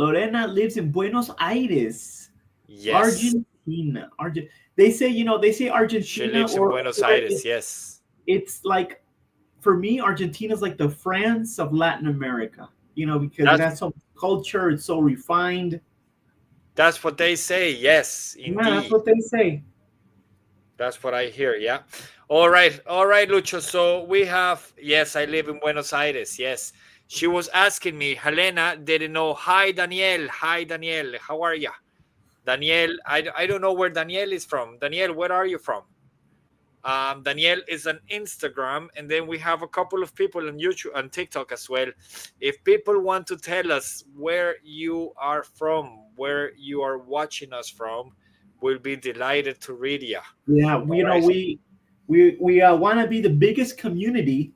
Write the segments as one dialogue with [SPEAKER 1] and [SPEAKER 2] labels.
[SPEAKER 1] Lorena lives in Buenos Aires,
[SPEAKER 2] Yes,
[SPEAKER 1] Argentina. They say, they say
[SPEAKER 2] she
[SPEAKER 1] Argentina,
[SPEAKER 2] lives in Buenos
[SPEAKER 1] or
[SPEAKER 2] Aires. Yes,
[SPEAKER 1] it's like, for me, Argentina is like the France of Latin America, because it
[SPEAKER 2] that's
[SPEAKER 1] has so much culture, it's so refined.
[SPEAKER 2] that's what they say. Yes,
[SPEAKER 1] Yeah, that's
[SPEAKER 2] indeed.
[SPEAKER 1] what they say.
[SPEAKER 2] That's what I hear. Yeah. All right, Lucho. So we have, yes, I live in Buenos Aires. Yes. She was asking me, Helena didn't know. Hi, Daniel. Hi, Daniel. How are you? Daniel, I don't know where Daniel is from. Daniel, where are you from? Daniel is on Instagram, and then we have a couple of people on YouTube and TikTok as well. If people want to tell us where you are from, where you are watching us from, we'll be delighted to read you.
[SPEAKER 1] Yeah,
[SPEAKER 2] All right.
[SPEAKER 1] we want to be the biggest community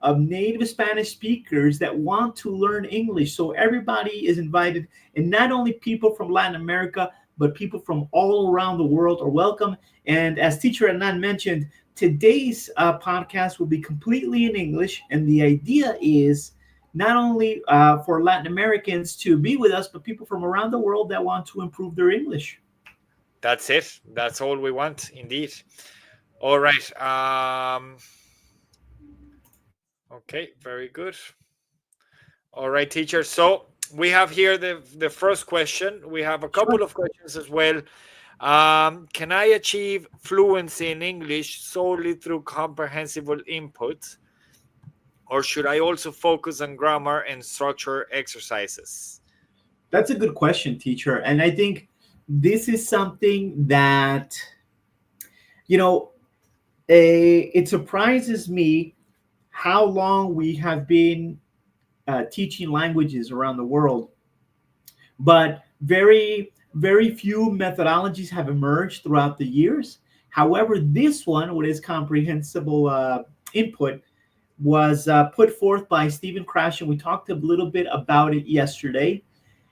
[SPEAKER 1] of native Spanish speakers that want to learn English. So everybody is invited, and not only people from Latin America, but people from all around the world are welcome. And as Teacher Adnan mentioned, today's podcast will be completely in English, and the idea is not only for Latin Americans to be with us, but people from around the world that want to improve their English.
[SPEAKER 2] That's it. That's all we want, indeed. All right. Okay, very good. All right, teacher. So we have here the first question. We have a
[SPEAKER 1] Sure.
[SPEAKER 2] couple of questions as well. Can I achieve fluency in English solely through comprehensible input, or should I also focus on grammar and structure exercises?
[SPEAKER 1] That's a good question, teacher. And I think this is something that, you know, it surprises me how long we have been teaching languages around the world, but very few methodologies have emerged throughout the years. However, this one, with its comprehensible input, was put forth by Stephen Crash, and we talked a little bit about it yesterday.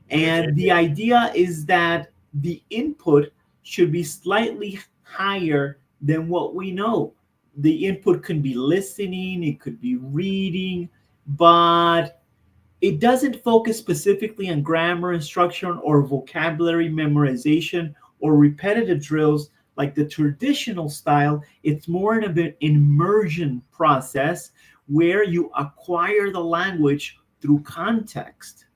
[SPEAKER 2] Okay.
[SPEAKER 1] And the idea is that the input should be slightly higher than what we know. The input could be listening, it could be reading, but it doesn't focus specifically on grammar instruction or vocabulary memorization or repetitive drills like the traditional style. It's more of an immersion process where you acquire the language through context.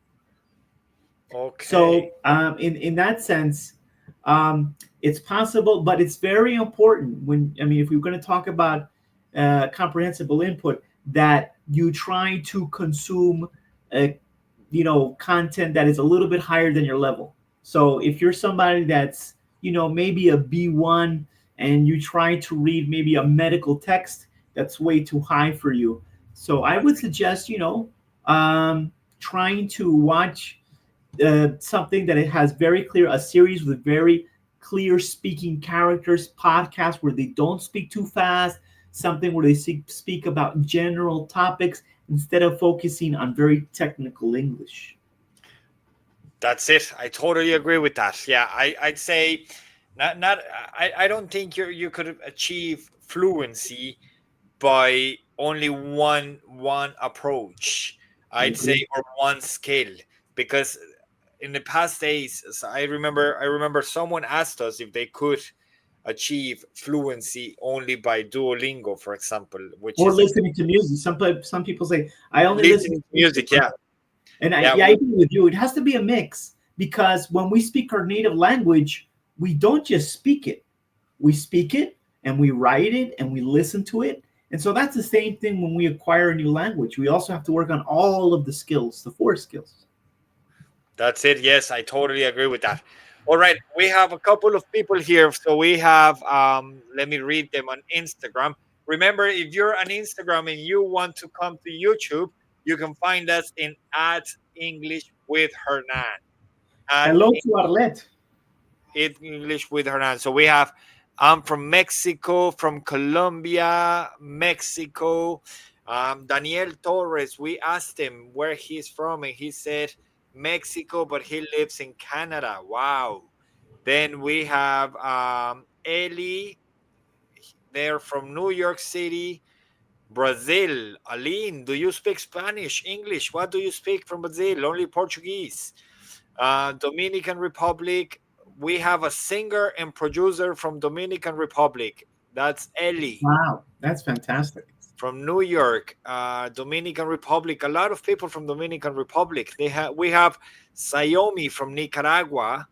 [SPEAKER 2] Okay.
[SPEAKER 1] So, in that sense, it's possible, but it's very important when, I mean, if we're going to talk about comprehensible input, that you try to consume, uh, content that is a little bit higher than your level. So, if you're somebody that's, maybe a B1 and you try to read maybe a medical text, that's way too high for you. So, I would suggest, trying to watch something that it has very clear, a series with very clear speaking characters, podcast where they don't speak too fast, something where they speak about general topics instead of focusing on very technical English.
[SPEAKER 2] That's it. I totally agree with that. Yeah, I'd say not I don't think you could achieve fluency by only one approach.
[SPEAKER 1] I
[SPEAKER 2] I'd say,
[SPEAKER 1] agree.
[SPEAKER 2] or one skill, because in the past days, I remember someone asked us if they could achieve fluency only by Duolingo, for example, which
[SPEAKER 1] Or
[SPEAKER 2] is a
[SPEAKER 1] listening to music. Some people say I only listen
[SPEAKER 2] listening
[SPEAKER 1] to
[SPEAKER 2] to
[SPEAKER 1] music,
[SPEAKER 2] music. Yeah,
[SPEAKER 1] and
[SPEAKER 2] yeah,
[SPEAKER 1] I agree with you. It has to be a mix because when we speak our native language, we don't just speak it. We speak it and we write it and we listen to it. And so that's the same thing when we acquire a new language. We also have to work on all of the skills, the four skills.
[SPEAKER 2] that's it. Yes, I totally agree with that. All right, we have a couple of people here. So we have, let me read them on Instagram. Remember, if you're on Instagram and you want to come to YouTube, you can find us in at English with Hernan. At
[SPEAKER 1] Hello to Arlette.
[SPEAKER 2] English with Hernan. So we have, I'm from Mexico, from Colombia, Mexico. Daniel Torres, we asked him where he's from, and he said Mexico, but he lives in Canada. Wow. Then we have Ellie, they're from New York City, Brazil. Aline, do you speak Spanish, English? What do you speak from Brazil? Only Portuguese. Dominican Republic, we have a singer and producer from Dominican Republic. That's Ellie
[SPEAKER 1] Wow, that's fantastic.
[SPEAKER 2] from New York. Dominican Republic. A lot of people from Dominican Republic. We have Sayomi from Nicaragua.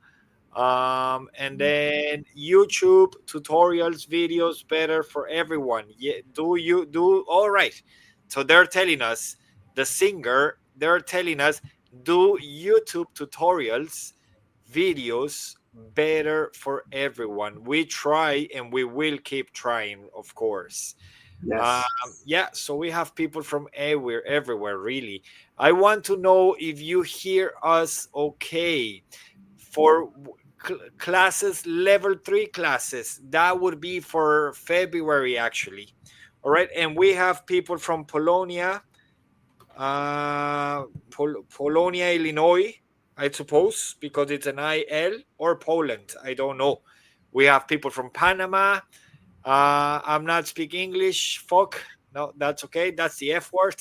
[SPEAKER 2] And then YouTube tutorials, videos better for everyone. Yeah, do you do all right? So they're telling us, the singer, they're telling us, do YouTube tutorials, videos better for everyone. We try and we will keep trying, of course. Um,
[SPEAKER 1] Yes.
[SPEAKER 2] yeah, so we have people from everywhere, really. I want to know if you hear us okay for classes, level 3 classes. That would be for February, actually. All right, and we have people from Polonia, Polonia, Illinois, I suppose, because it's an IL, or Poland. I don't know. We have people from Panama. I'm not speaking English. Fuck. No, that's okay. That's the F word.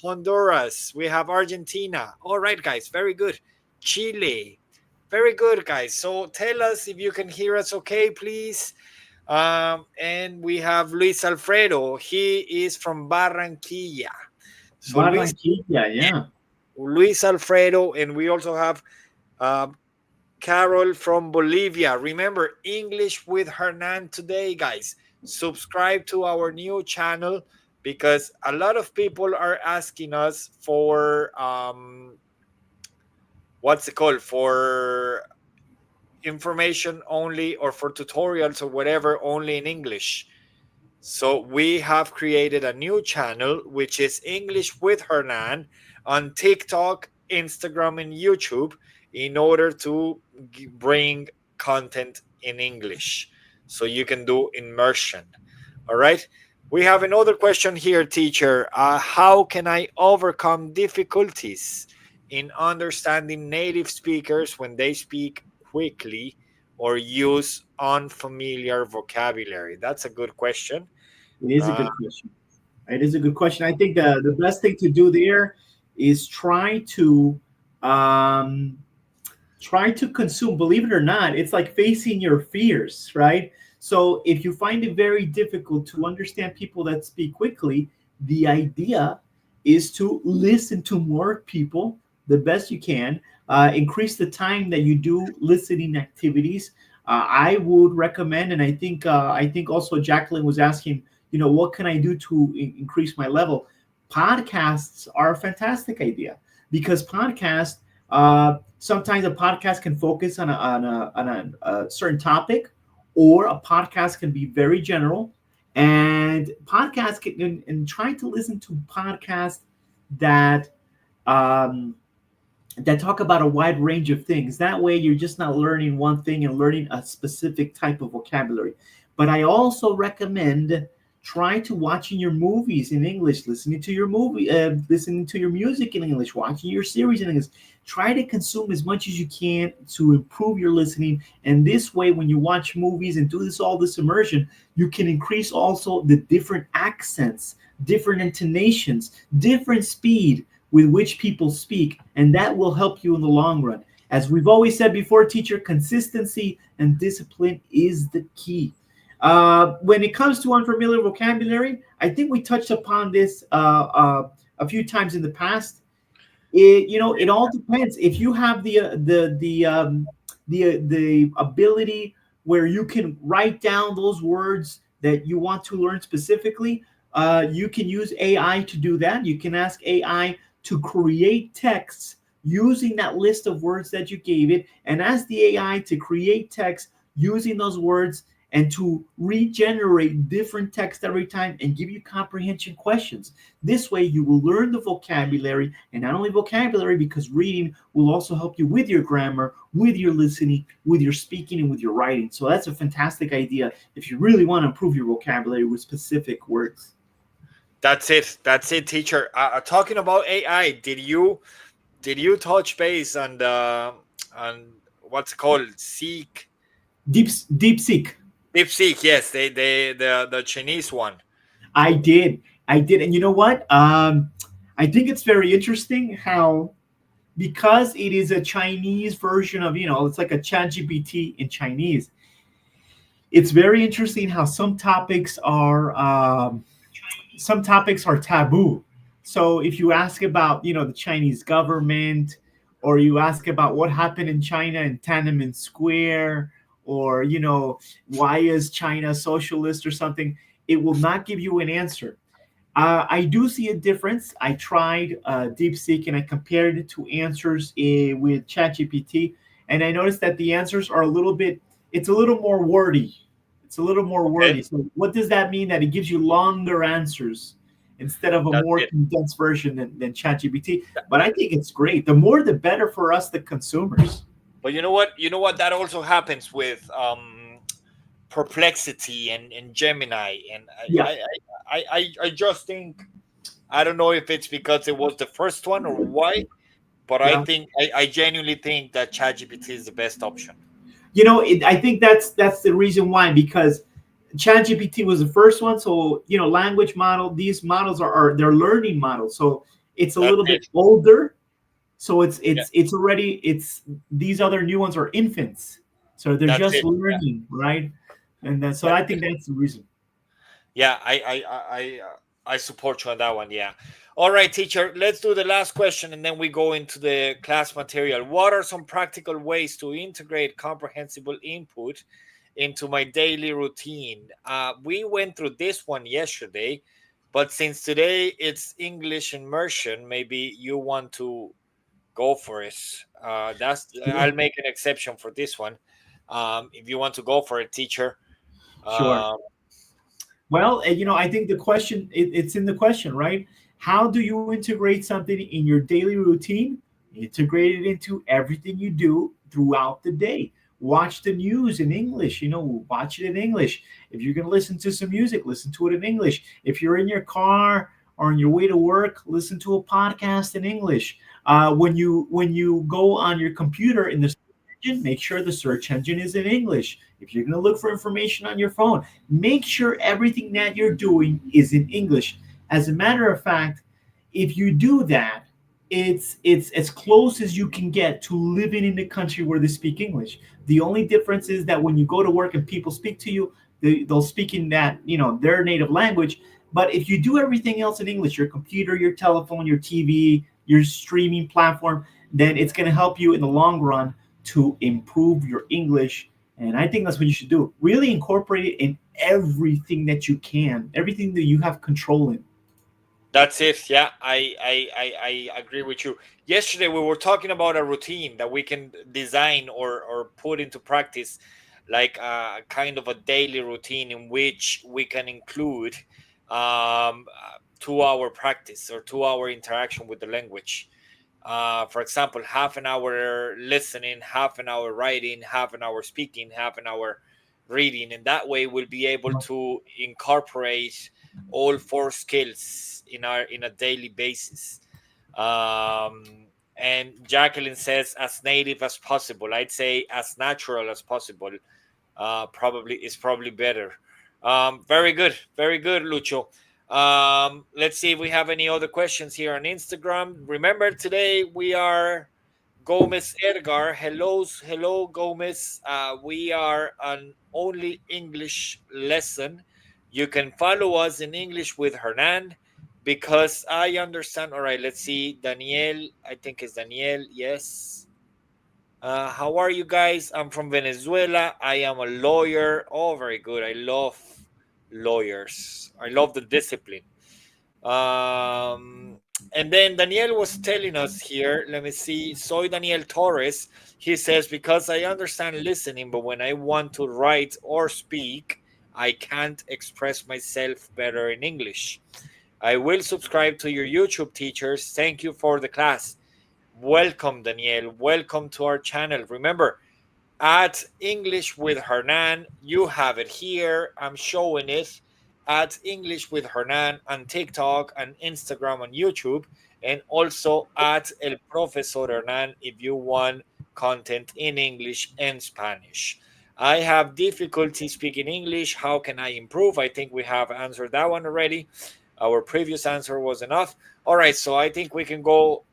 [SPEAKER 2] Honduras. We have Argentina. All right, guys. Very good. Chile. Very good, guys. So tell us if you can hear us okay, please. And we have Luis Alfredo. He is from Barranquilla. So
[SPEAKER 1] Barranquilla, yeah.
[SPEAKER 2] Luis Alfredo, and we also have um, Carol from Bolivia. Remember, English with Hernan today, guys. Subscribe to our new channel because a lot of people are asking us for what's it called, for information only, or for tutorials or whatever, only in English. So we have created a new channel, which is English with Hernan, on TikTok, Instagram, and YouTube, in order to bring content in English so you can do immersion. All right. We have another question here, teacher. How can I overcome difficulties in understanding native speakers when they speak quickly or use unfamiliar vocabulary? That's a good question.
[SPEAKER 1] It is a
[SPEAKER 2] Uh,
[SPEAKER 1] good question. It is a good question. I think the best thing to do there is um, try to consume. Believe it or not, it's like facing your fears, right? So if you find it very difficult to understand people that speak quickly, the idea is to listen to more people the best you can. Increase the time that you do listening activities. I would recommend, and I think also Jacqueline was asking, what can I do to increase my level? Podcasts are a fantastic idea because sometimes a podcast can focus on a certain topic, or a podcast can be very general. And podcasts can, and trying to listen to podcasts that um, that talk about a wide range of things. That way, you're just not learning one thing and learning a specific type of vocabulary. But I also recommend try to watching your movies in English, listening to your music in English, watching your series in English. Try to consume as much as you can to improve your listening. And this way, when you watch movies and do this immersion, you can increase also the different accents, different intonations, different speed with which people speak, and that will help you in the long run. As we've always said before, teacher, consistency and discipline is the key. When it comes to unfamiliar vocabulary, I think we touched upon this a few times in the past. It all depends. If you have the ability where you can write down those words that you want to learn specifically, you can use AI to do that. You can ask AI to create texts using that list of words that you gave it, and ask the AI to create text using those words, and to regenerate different text every time and give you comprehension questions. This way, you will learn the vocabulary, and not only vocabulary, because reading will also help you with your grammar, with your listening, with your speaking, and with your writing. So that's a fantastic idea if you really want to improve your vocabulary with specific words.
[SPEAKER 2] that's it. That's it, teacher. Talking about AI, did you touch base on the on what's called Seek
[SPEAKER 1] Deep Seek.
[SPEAKER 2] DeepSeek? Yes, the Chinese one.
[SPEAKER 1] I did, and you know what? I think it's very interesting how because it is a Chinese version of, it's like a chat GPT in Chinese. It's very interesting how some topics are taboo. So if you ask about, the Chinese government, or you ask about what happened in China in Tiananmen Square, or, why is China socialist or something, it will not give you an answer. I do see a difference. I tried DeepSeek and I compared it to answers with ChatGPT, and I noticed that the answers are a little bit. It's a little more wordy. It's a little more
[SPEAKER 2] Okay,
[SPEAKER 1] wordy. So what does that mean? That it gives you longer answers instead of a
[SPEAKER 2] that's
[SPEAKER 1] more
[SPEAKER 2] it.
[SPEAKER 1] condensed version than ChatGPT. But I think it's great. The more, the better for us, the consumers.
[SPEAKER 2] But you know what? You know what? That also happens with Perplexity and Gemini, and
[SPEAKER 1] Yeah,
[SPEAKER 2] I just think, I don't know if it's because it was the first one or why, but I
[SPEAKER 1] yeah.
[SPEAKER 2] think I genuinely think that ChatGPT is the best option.
[SPEAKER 1] I think that's the reason why, because ChatGPT was the first one. So, language model, these models are they're learning models. So it's a
[SPEAKER 2] That's
[SPEAKER 1] little bit
[SPEAKER 2] it.
[SPEAKER 1] older. So it's
[SPEAKER 2] Yeah,
[SPEAKER 1] it's it's already it's these other new ones are infants. So they're
[SPEAKER 2] that's
[SPEAKER 1] just
[SPEAKER 2] it. Yeah,
[SPEAKER 1] learning, right? And then, so
[SPEAKER 2] that's
[SPEAKER 1] I
[SPEAKER 2] it.
[SPEAKER 1] think that's the reason.
[SPEAKER 2] Yeah, I support you on that one. Yeah. All right, teacher. Let's do the last question, and then we go into the class material. What are some practical ways to integrate comprehensible input into my daily routine? We went through this one yesterday, but since today it's English immersion, maybe you want to go for it. That's I'll
[SPEAKER 1] Sure.
[SPEAKER 2] make an exception for this one. If you want to go for it, teacher.
[SPEAKER 1] Sure.
[SPEAKER 2] Um,
[SPEAKER 1] Well, I think the question, it's in the question, right? How do you integrate something in your daily routine? Integrate it into everything you do throughout the day. Watch the news in English, watch it in English. If you're going to listen to some music, listen to it in English. If you're in your car or on your way to work, listen to a podcast in English. When you go on your computer in the search engine, make sure the search engine is in English. If you're going to look for information on your phone, make sure everything that you're doing is in English. As a matter of fact, if you do that, it's as close as you can get to living in the country where they speak English. The only difference is that when you go to work and people speak to you, they'll speak in that, their native language. But if you do everything else in English, your computer, your telephone, your TV, your streaming platform, then it's going to help you in the long run to improve your English. And I think that's what you should do. Really incorporate it in everything that you can, everything that you have control in.
[SPEAKER 2] That's it. Yeah, I agree with you. Yesterday we were talking about a routine that we can design or put into practice, like a kind of a daily routine in which we can include 2 hour practice or 2 hour interaction with the language. For example, half an hour listening, half an hour writing, half an hour speaking, half an hour reading, and that way we'll be able to incorporate all four skills in a daily basis. And Jacqueline says as native as possible. I'd say as natural as possible. Probably is probably better. Very good, Lucho. Let's see if we have any other questions here on Instagram. Remember, today we are Gomez Edgar. Hello, Gomez. We are an only English lesson. You can follow us in English with Hernan because I understand. All right, let's see. Daniel, I think it's Daniel. Yes. How are you guys? I'm from Venezuela. I am a lawyer. Oh, very good. I love lawyers. I love the discipline. Um, and then Daniel was telling us here. Let me see. Soy Daniel Torres. He says, because I understand listening, but when I want to write or speak, I can't express myself better in English. I will subscribe to your YouTube teachers. Thank you for the class. Welcome, Daniel. Welcome to our channel. Remember, at English with Hernan, you have it here. I'm showing it at English with Hernan on TikTok and Instagram and YouTube, and also at El Profesor Hernan if you want content in English and Spanish. I have difficulty speaking English. How can I improve? I think we have answered that one already. Our previous answer was enough. All right, so I think we can go.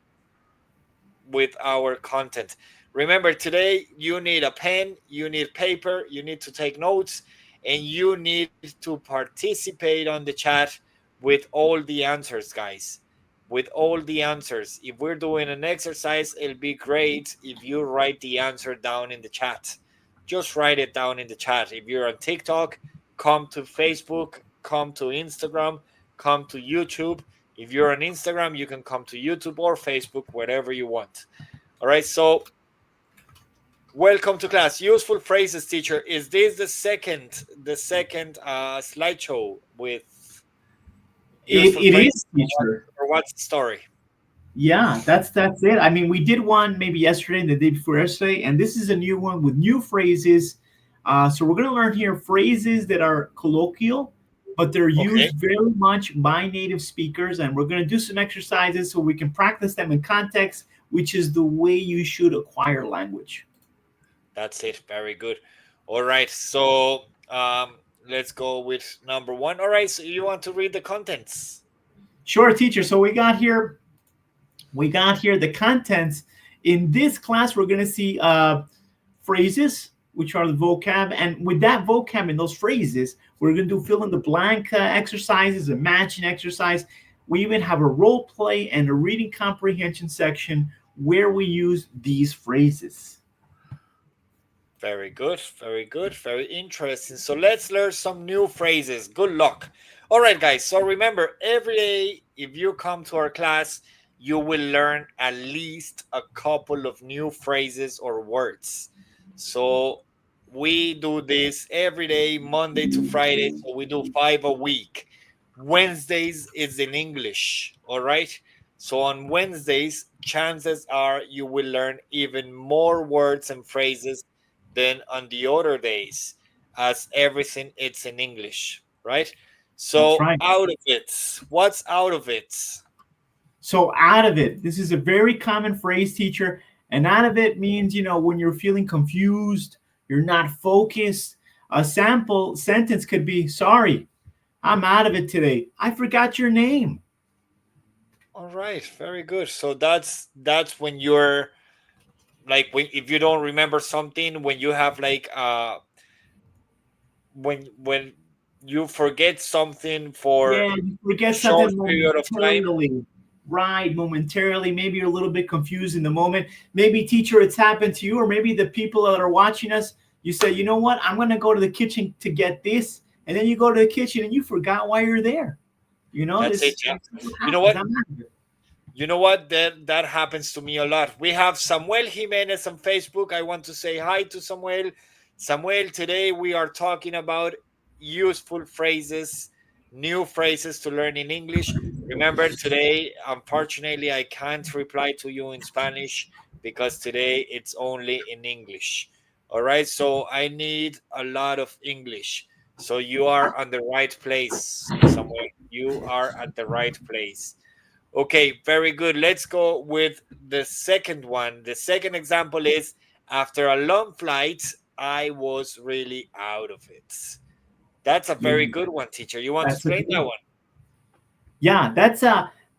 [SPEAKER 2] with our content. Remember, today you need a pen, you need paper, you need to take notes, and you need to participate on the chat with all the answers, guys. With all the answers. If we're doing an exercise, it'll be great if you write the answer down in the chat. Just write it down in the chat. If you're on TikTok, come to Facebook, come to Instagram, come to YouTube. If you're on Instagram, you can come to YouTube or Facebook, whatever you want. All right, so welcome to class. Useful phrases, teacher. Is this the second slideshow with useful
[SPEAKER 1] It
[SPEAKER 2] phrases,
[SPEAKER 1] is, teacher.
[SPEAKER 2] or what's the story?
[SPEAKER 1] Yeah, that's it. I mean, we did one maybe yesterday and the day before yesterday, and this is a new one with new phrases. So we're going to learn here phrases that are colloquial, but they're
[SPEAKER 2] Okay,
[SPEAKER 1] used very much by native speakers, and we're going to do some exercises so we can practice them in context, which is the way you should acquire language.
[SPEAKER 2] that's it. Very good. All right, so let's go with number one. All right, so you want to read the contents?
[SPEAKER 1] Sure, teacher. So we got here the contents. In this class, we're going to see phrases, which are the vocab. And with that vocab and those phrases, we're going to do fill in the blank exercises, a matching exercise. We even have a role play and a reading comprehension section where we use these phrases.
[SPEAKER 2] Very good, very good, very interesting. So let's learn some new phrases. Good luck. All right, guys. So remember, every day, if you come to our class, you will learn at least a couple of new phrases or words. So we do this every day, Monday to Friday. So we do five a week. Wednesdays is in English. All right. So on Wednesdays, chances are you will learn even more words and phrases than on the other days, as everything it's in English, right?
[SPEAKER 1] That's
[SPEAKER 2] So
[SPEAKER 1] right.
[SPEAKER 2] out of it, what's out of it?
[SPEAKER 1] So out of it, this is a very common phrase, teacher. And out of it means, when you're feeling confused, you're not focused. A sample sentence could be, sorry, I'm out of it today. I forgot your name.
[SPEAKER 2] All right, very good. So that's when you're like, when if you don't remember something, when you have like when you forget something for
[SPEAKER 1] Yeah, you forget
[SPEAKER 2] short
[SPEAKER 1] something
[SPEAKER 2] period of time.
[SPEAKER 1] momentarily. Right, momentarily. Maybe you're a little bit confused in the moment. Maybe, teacher, it's happened to you, or maybe the people that are watching us, you say, you know what, I'm going to go to the kitchen to get this. And then you go to the kitchen and you forgot why you're there.
[SPEAKER 2] That's it,
[SPEAKER 1] This
[SPEAKER 2] yeah.
[SPEAKER 1] that's what
[SPEAKER 2] You know
[SPEAKER 1] happens.
[SPEAKER 2] what?
[SPEAKER 1] I'm out of it.
[SPEAKER 2] You know what? That happens to me a lot. We have Samuel Jimenez on Facebook. I want to say hi to Samuel. Samuel, today we are talking about useful phrases, new phrases to learn in English. Remember, today, unfortunately, I can't reply to you in Spanish because today it's only in English. All right, so I need a lot of English. So you are on the right place, Samuel. You are at the right place. Okay, very good. Let's go with the second one. The second example is, after a long flight, I was really out of it. That's a
[SPEAKER 1] Yeah,
[SPEAKER 2] very good one, teacher. You want to
[SPEAKER 1] that's a
[SPEAKER 2] explain
[SPEAKER 1] good
[SPEAKER 2] that
[SPEAKER 1] one.
[SPEAKER 2] one?
[SPEAKER 1] Yeah, that's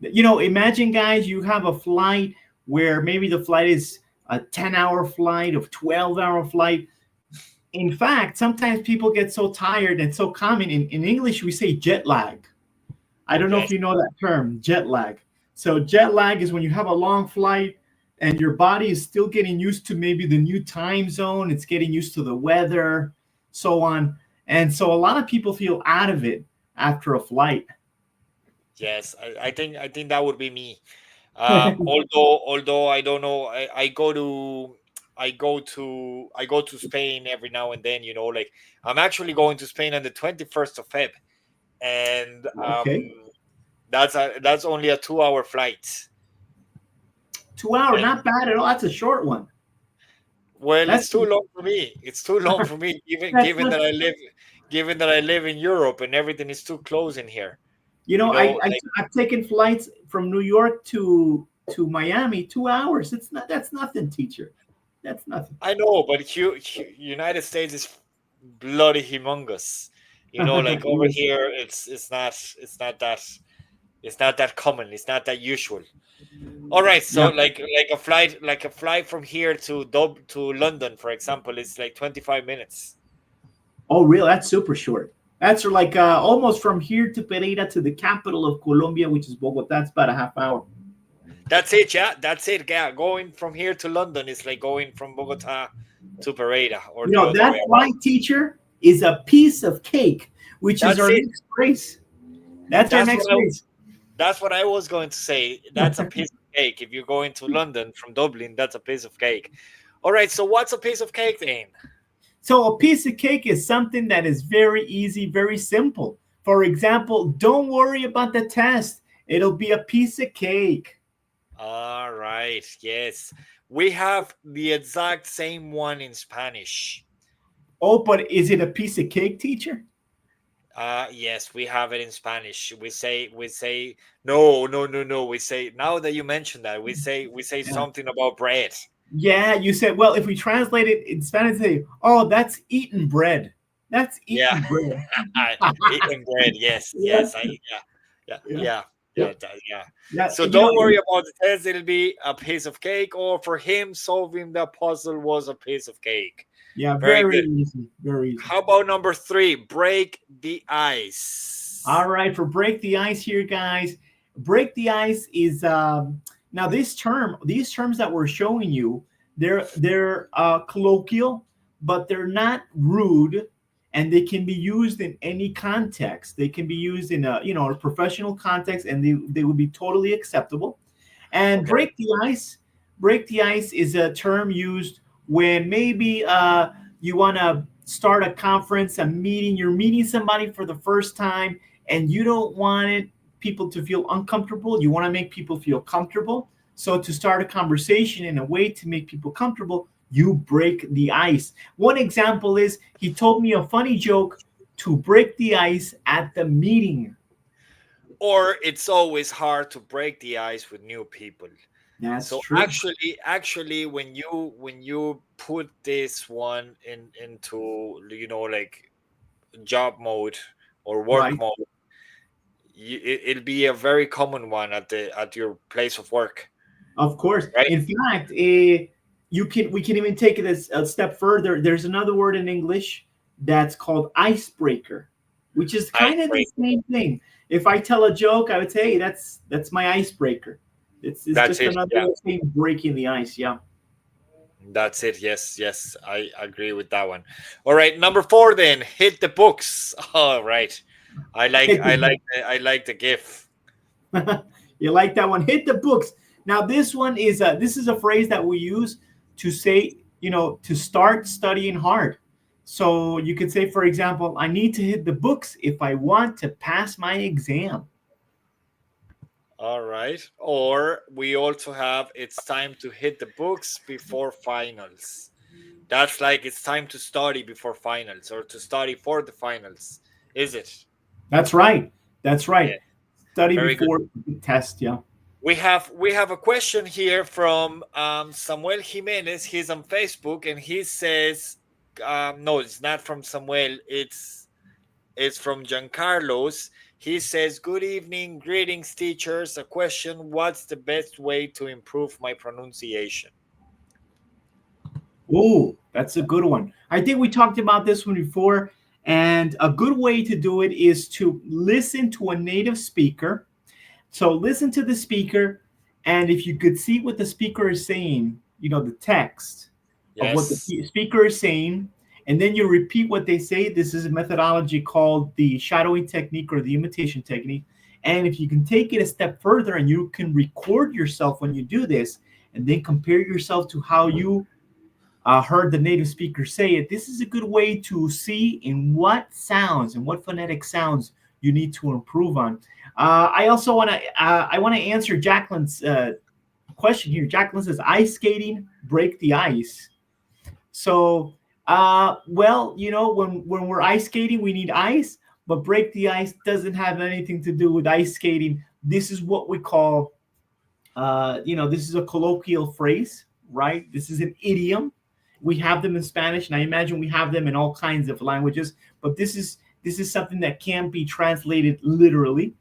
[SPEAKER 1] imagine, guys, you have a flight where maybe the flight is a 10-hour flight, of 12-hour flight. In fact, sometimes people get so tired, and so common in English, we say jet lag. I don't know if
[SPEAKER 2] Yes,
[SPEAKER 1] you know that term, jet lag. So jet lag is when you have a long flight and your body is still getting used to maybe the new time zone, it's getting used to the weather, so on. And so a lot of people feel out of it after a flight.
[SPEAKER 2] yes. I think that would be me. Although I don't know, I go to Spain every now and then. Like, I'm actually going to Spain on the 21st of Feb, and
[SPEAKER 1] Okay.
[SPEAKER 2] that's only a 2-hour flight.
[SPEAKER 1] 2 hour,
[SPEAKER 2] And
[SPEAKER 1] not bad at all. That's a short one.
[SPEAKER 2] well,
[SPEAKER 1] That's
[SPEAKER 2] it's too long for me. It's too long for me, given
[SPEAKER 1] that's
[SPEAKER 2] given
[SPEAKER 1] not,
[SPEAKER 2] that I live given that I live in Europe and everything is too close in here. Like,
[SPEAKER 1] I've taken flights from New York to Miami, 2 hours. That's nothing, teacher. That's nothing.
[SPEAKER 2] I know, but United States is bloody humongous. Like, over
[SPEAKER 1] Yes.
[SPEAKER 2] here, it's not that. It's not that common. It's not that usual. All right, so
[SPEAKER 1] Yeah.
[SPEAKER 2] like a flight from here to London, for example, it's like 25 minutes.
[SPEAKER 1] Oh, really? That's super short. That's like almost from here to Pereira to the capital of Colombia, which is Bogota. It's about a half hour.
[SPEAKER 2] That's it, yeah. That's it. Yeah, going from here to London is like going from Bogota to Pereira or
[SPEAKER 1] You
[SPEAKER 2] the
[SPEAKER 1] know,
[SPEAKER 2] other
[SPEAKER 1] that
[SPEAKER 2] way around.
[SPEAKER 1] flight teacher is a piece of cake, which is
[SPEAKER 2] That's
[SPEAKER 1] our
[SPEAKER 2] it.
[SPEAKER 1] next race. That's our
[SPEAKER 2] That's what
[SPEAKER 1] next
[SPEAKER 2] I
[SPEAKER 1] race.
[SPEAKER 2] that's what I was going to say. That's a piece of cake. If you're going to London from Dublin, that's a piece of cake. All right, so what's a piece of cake then?
[SPEAKER 1] So a piece of cake is something that is very easy, very simple. For example, don't worry about the test. It'll be a piece of cake.
[SPEAKER 2] All right, yes. We have the exact same one in Spanish.
[SPEAKER 1] Oh, but is it a piece of cake, teacher?
[SPEAKER 2] Yes, we have it in Spanish. We say no, no, no, no. We say now that you mentioned that, we say
[SPEAKER 1] Yeah.
[SPEAKER 2] something about bread.
[SPEAKER 1] Yeah, you said, well, if we translate it in Spanish, say, oh, that's eaten bread. That's
[SPEAKER 2] Yeah,
[SPEAKER 1] eaten bread.
[SPEAKER 2] eating bread. Yes,
[SPEAKER 1] Yeah,
[SPEAKER 2] yes. Yeah,
[SPEAKER 1] yeah,
[SPEAKER 2] yeah,
[SPEAKER 1] yeah.
[SPEAKER 2] yeah.
[SPEAKER 1] Yeah,
[SPEAKER 2] So
[SPEAKER 1] you know,
[SPEAKER 2] don't worry about the test. It'll be a piece of cake, or for him, solving the puzzle was a piece of cake.
[SPEAKER 1] yeah,
[SPEAKER 2] Very
[SPEAKER 1] very
[SPEAKER 2] good.
[SPEAKER 1] easy, very easy.
[SPEAKER 2] How about number three? Break the ice.
[SPEAKER 1] All right, for break the ice here, guys. Break the ice is now these terms that we're showing you, they're colloquial, but they're not rude, and they can be used in any context. They can be used in a professional context, and they would be totally acceptable. And
[SPEAKER 2] Okay.
[SPEAKER 1] break the ice is a term used when maybe you want to start a conference, a meeting, you're meeting somebody for the first time, and you don't want people to feel uncomfortable. You want to make people feel comfortable. So to start a conversation in a way to make people comfortable, you break the ice. One example is he told me a funny joke to break the ice at the meeting.
[SPEAKER 2] Or it's always hard to break the ice with new people.
[SPEAKER 1] That's
[SPEAKER 2] So
[SPEAKER 1] true.
[SPEAKER 2] actually, when you put this one into like job mode or work
[SPEAKER 1] Right.
[SPEAKER 2] mode, it'll be a very common one at your place of work,
[SPEAKER 1] Of course.
[SPEAKER 2] right?
[SPEAKER 1] In fact, we can even take it a step further. There's another word in English that's called icebreaker, which is kind of the
[SPEAKER 2] Icebreaker.
[SPEAKER 1] same thing. If I tell a joke, I would say, hey, that's my icebreaker. It's
[SPEAKER 2] That's
[SPEAKER 1] just
[SPEAKER 2] it.
[SPEAKER 1] another
[SPEAKER 2] Yeah,
[SPEAKER 1] way of saying breaking the ice. Yeah.
[SPEAKER 2] that's it. Yes, yes, I agree with that one. All right, number four then. Hit the books. All right. I like the GIF.
[SPEAKER 1] You like that one? Hit the books. Now this is a phrase that we use to say, to start studying hard. So you could say, for example, I need to hit the books if I want to pass my exam.
[SPEAKER 2] All right. Or we also have it's time to hit the books before finals. That's like it's time to study before finals or to study for the finals. Is it?
[SPEAKER 1] That's right. That's
[SPEAKER 2] Yeah.
[SPEAKER 1] right. Study
[SPEAKER 2] Very good.
[SPEAKER 1] before the test. Yeah.
[SPEAKER 2] We have a question here from Samuel Jimenez. He's on Facebook and he says, no, it's not from Samuel. It's from Giancarlos. He says, "Good evening, greetings, teachers. A question: what's the best way to improve my pronunciation?"
[SPEAKER 1] Oh, that's a good one. I think we talked about this one before. And a good way to do it is to listen to a native speaker. So listen to the speaker, and if you could see what the speaker is saying, the text of what the
[SPEAKER 2] Yes.
[SPEAKER 1] speaker is saying, and then you repeat what they say. This is a methodology called the shadowing technique or the imitation technique. And if you can take it a step further and you can record yourself when you do this, and then compare yourself to how you heard the native speaker say it, this is a good way to see in what sounds and what phonetic sounds you need to improve on. I also want to answer Jacqueline's question here. Jacqueline says ice skating, break the ice. So, well, when we're ice skating, we need ice, but break the ice doesn't have anything to do with ice skating. This is what we call, this is a colloquial phrase, right? This is an idiom. We have them in Spanish, and I imagine we have them in all kinds of languages. But this is something that can't be translated literally.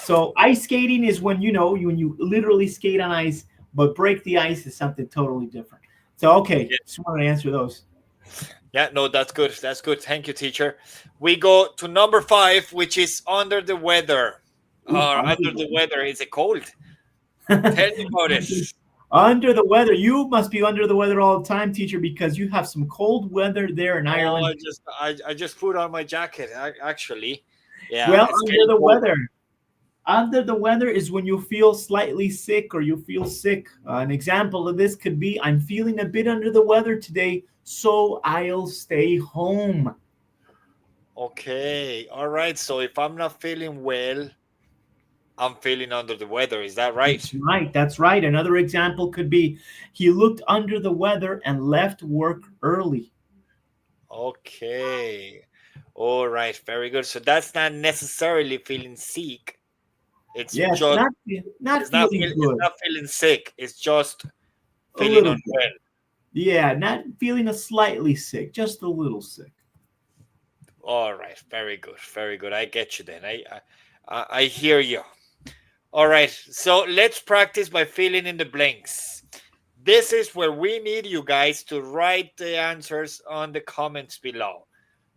[SPEAKER 1] So ice skating is when when you literally skate on ice, but break the ice is something totally different. So okay,
[SPEAKER 2] Yeah,
[SPEAKER 1] just wanted to answer those.
[SPEAKER 2] yeah, no, that's good. That's good. Thank you, teacher. We go to number five, which is under the weather.
[SPEAKER 1] Ooh,
[SPEAKER 2] Or under the weather. Is it cold? Tell me about it.
[SPEAKER 1] under the weather. You must be under the weather all the time, teacher, because you have some cold weather there in
[SPEAKER 2] Oh,
[SPEAKER 1] Ireland.
[SPEAKER 2] I just put on my jacket. Actually, yeah,
[SPEAKER 1] Well,
[SPEAKER 2] it's
[SPEAKER 1] under
[SPEAKER 2] getting
[SPEAKER 1] the
[SPEAKER 2] cold.
[SPEAKER 1] weather. Under the weather is when you feel slightly sick or you feel sick. An example of this could be I'm feeling a bit under the weather today, so I'll stay home.
[SPEAKER 2] Okay, all right. So if I'm not feeling well, I'm feeling under the weather. Is that right?
[SPEAKER 1] That's right. That's right. Another example could be he looked under the weather and left work early.
[SPEAKER 2] Okay. All right. Very good. So that's not necessarily feeling sick. It's
[SPEAKER 1] Yes,
[SPEAKER 2] just
[SPEAKER 1] not feeling
[SPEAKER 2] it's
[SPEAKER 1] good.
[SPEAKER 2] not feeling sick. It's just
[SPEAKER 1] A
[SPEAKER 2] feeling
[SPEAKER 1] little bit.
[SPEAKER 2] unwell.
[SPEAKER 1] Yeah, not feeling a slightly sick, just a little sick.
[SPEAKER 2] All right. Very good. Very good. I get you then. I hear you. All right. So let's practice by filling in the blanks. This is where we need you guys to write the answers on the comments below.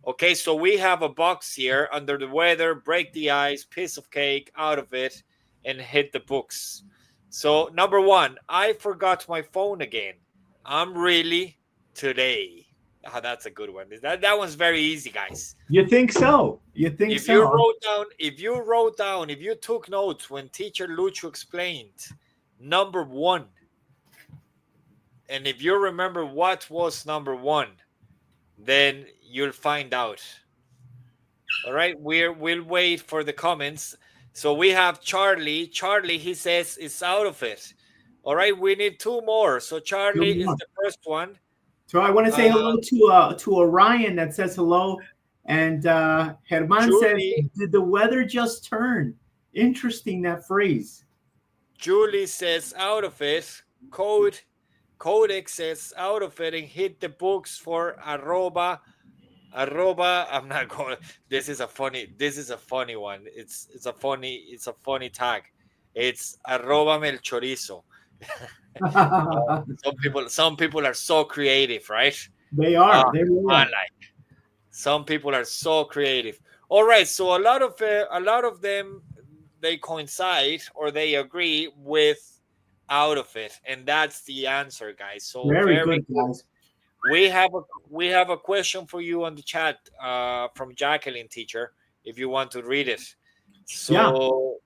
[SPEAKER 2] Okay, so we have a box here under the weather, break the ice, piece of cake, out of it, and hit the books. So, number one, I forgot my phone again. I'm really today. Ah, that's a good one. That one's very easy, guys.
[SPEAKER 1] You think so? You think
[SPEAKER 2] If you
[SPEAKER 1] so?
[SPEAKER 2] wrote down, if you took notes when teacher Lucho explained number one, and if you remember what was number one, then you'll find out. All right, we'll wait for the comments. So we have Charlie. Charlie, he says is out of it. All right, we need two more. So Charlie
[SPEAKER 1] Come
[SPEAKER 2] is
[SPEAKER 1] on.
[SPEAKER 2] the first one.
[SPEAKER 1] So I want to
[SPEAKER 2] Uh,
[SPEAKER 1] say hello to Orion that says hello, and Herman says,
[SPEAKER 2] Julie,
[SPEAKER 1] "Did the weather just turn?" Interesting that phrase.
[SPEAKER 2] Julie says out of it. Codex says out of it and hit the books for arroba. I'm not going. This is a funny one. It's a funny tag. It's arroba el chorizo. Some people are so creative, right?
[SPEAKER 1] They
[SPEAKER 2] Ah,
[SPEAKER 1] are. They really
[SPEAKER 2] I
[SPEAKER 1] are.
[SPEAKER 2] like. Some people are so creative. All right, so a lot of them they coincide or they agree with out of it, and that's the answer, guys. So
[SPEAKER 1] Very
[SPEAKER 2] very
[SPEAKER 1] good,
[SPEAKER 2] good.
[SPEAKER 1] guys.
[SPEAKER 2] We have a question for you on the chat from Jacqueline, teacher. If you want to read it.
[SPEAKER 1] Yeah,
[SPEAKER 2] So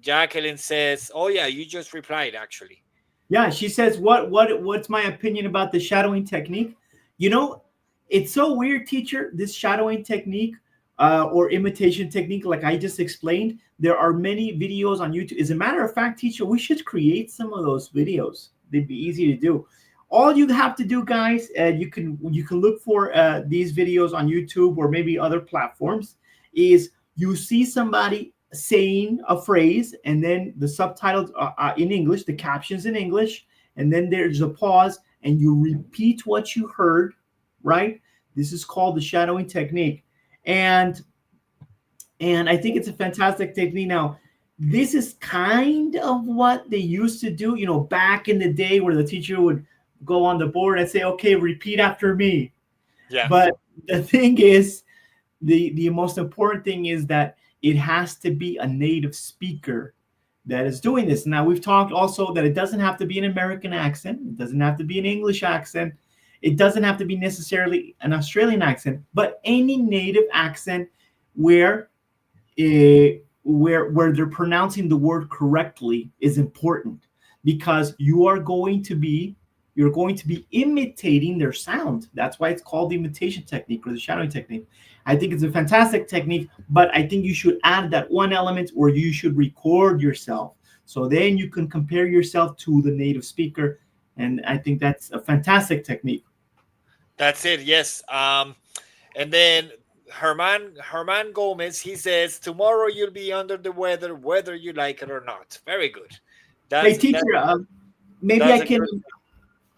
[SPEAKER 2] Jacqueline says, "Oh yeah, you just replied actually."
[SPEAKER 1] yeah. She says, what's my opinion about the shadowing technique? You know, it's so weird, teacher. This shadowing technique or imitation technique, like I just explained, there are many videos on YouTube. As a matter of fact, teacher, we should create some of those videos. They'd be easy to do. All you have to do, guys, you can look for these videos on YouTube or maybe other platforms. Is you see somebody saying a phrase and then the subtitles are in English, the captions in English, and then there's a pause and you repeat what you heard, right? This is called the shadowing technique. And I think it's a fantastic technique. Now, this is kind of what they used to do, back in the day where the teacher would go on the board and say, okay, repeat after me.
[SPEAKER 2] Yeah,
[SPEAKER 1] But the thing is, the most important thing is that it has to be a native speaker that is doing this. Now we've talked also that it doesn't have to be an American accent, it doesn't have to be an English accent, it doesn't have to be necessarily an Australian accent, but any native accent where where they're pronouncing the word correctly is important because you're going to be imitating their sound. That's why it's called the imitation technique or the shadowing technique. I think it's a fantastic technique, but I think you should add that one element where you should record yourself. So then you can compare yourself to the native speaker. And I think that's a fantastic technique.
[SPEAKER 2] that's it. Yes. And then Herman Gomez, he says, tomorrow you'll be under the weather, whether you like it or not. Very good.
[SPEAKER 1] Hey,
[SPEAKER 2] That's
[SPEAKER 1] teacher, maybe
[SPEAKER 2] that's
[SPEAKER 1] I
[SPEAKER 2] a
[SPEAKER 1] can.
[SPEAKER 2] good.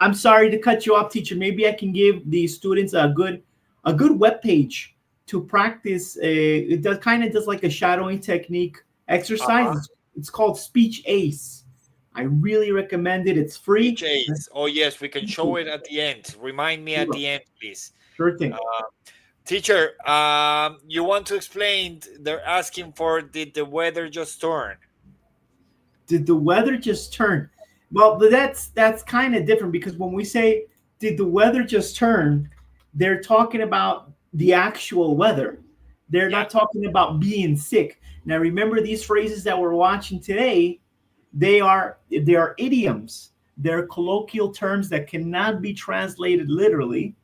[SPEAKER 1] I'm sorry to cut you off, teacher. Maybe I can give the students a good web page to practice. It does kind of does like a shadowing technique exercise.
[SPEAKER 2] Uh-huh.
[SPEAKER 1] It's called Speech Ace. I really recommend it. It's free.
[SPEAKER 2] Speech aids. Oh, yes, we can show it at the end. Remind me at
[SPEAKER 1] Sure,
[SPEAKER 2] the end, please.
[SPEAKER 1] sure thing.
[SPEAKER 2] Uh, Teacher, you want to explain? They're asking for, did the weather just turn?
[SPEAKER 1] Did the weather just turn? Well, that's kind of different because when we say did the weather just turn, they're talking about the actual weather. They're
[SPEAKER 2] Yeah.
[SPEAKER 1] not talking about being sick. Now remember these phrases that we're watching today, they are idioms. They're colloquial terms that cannot be translated literally.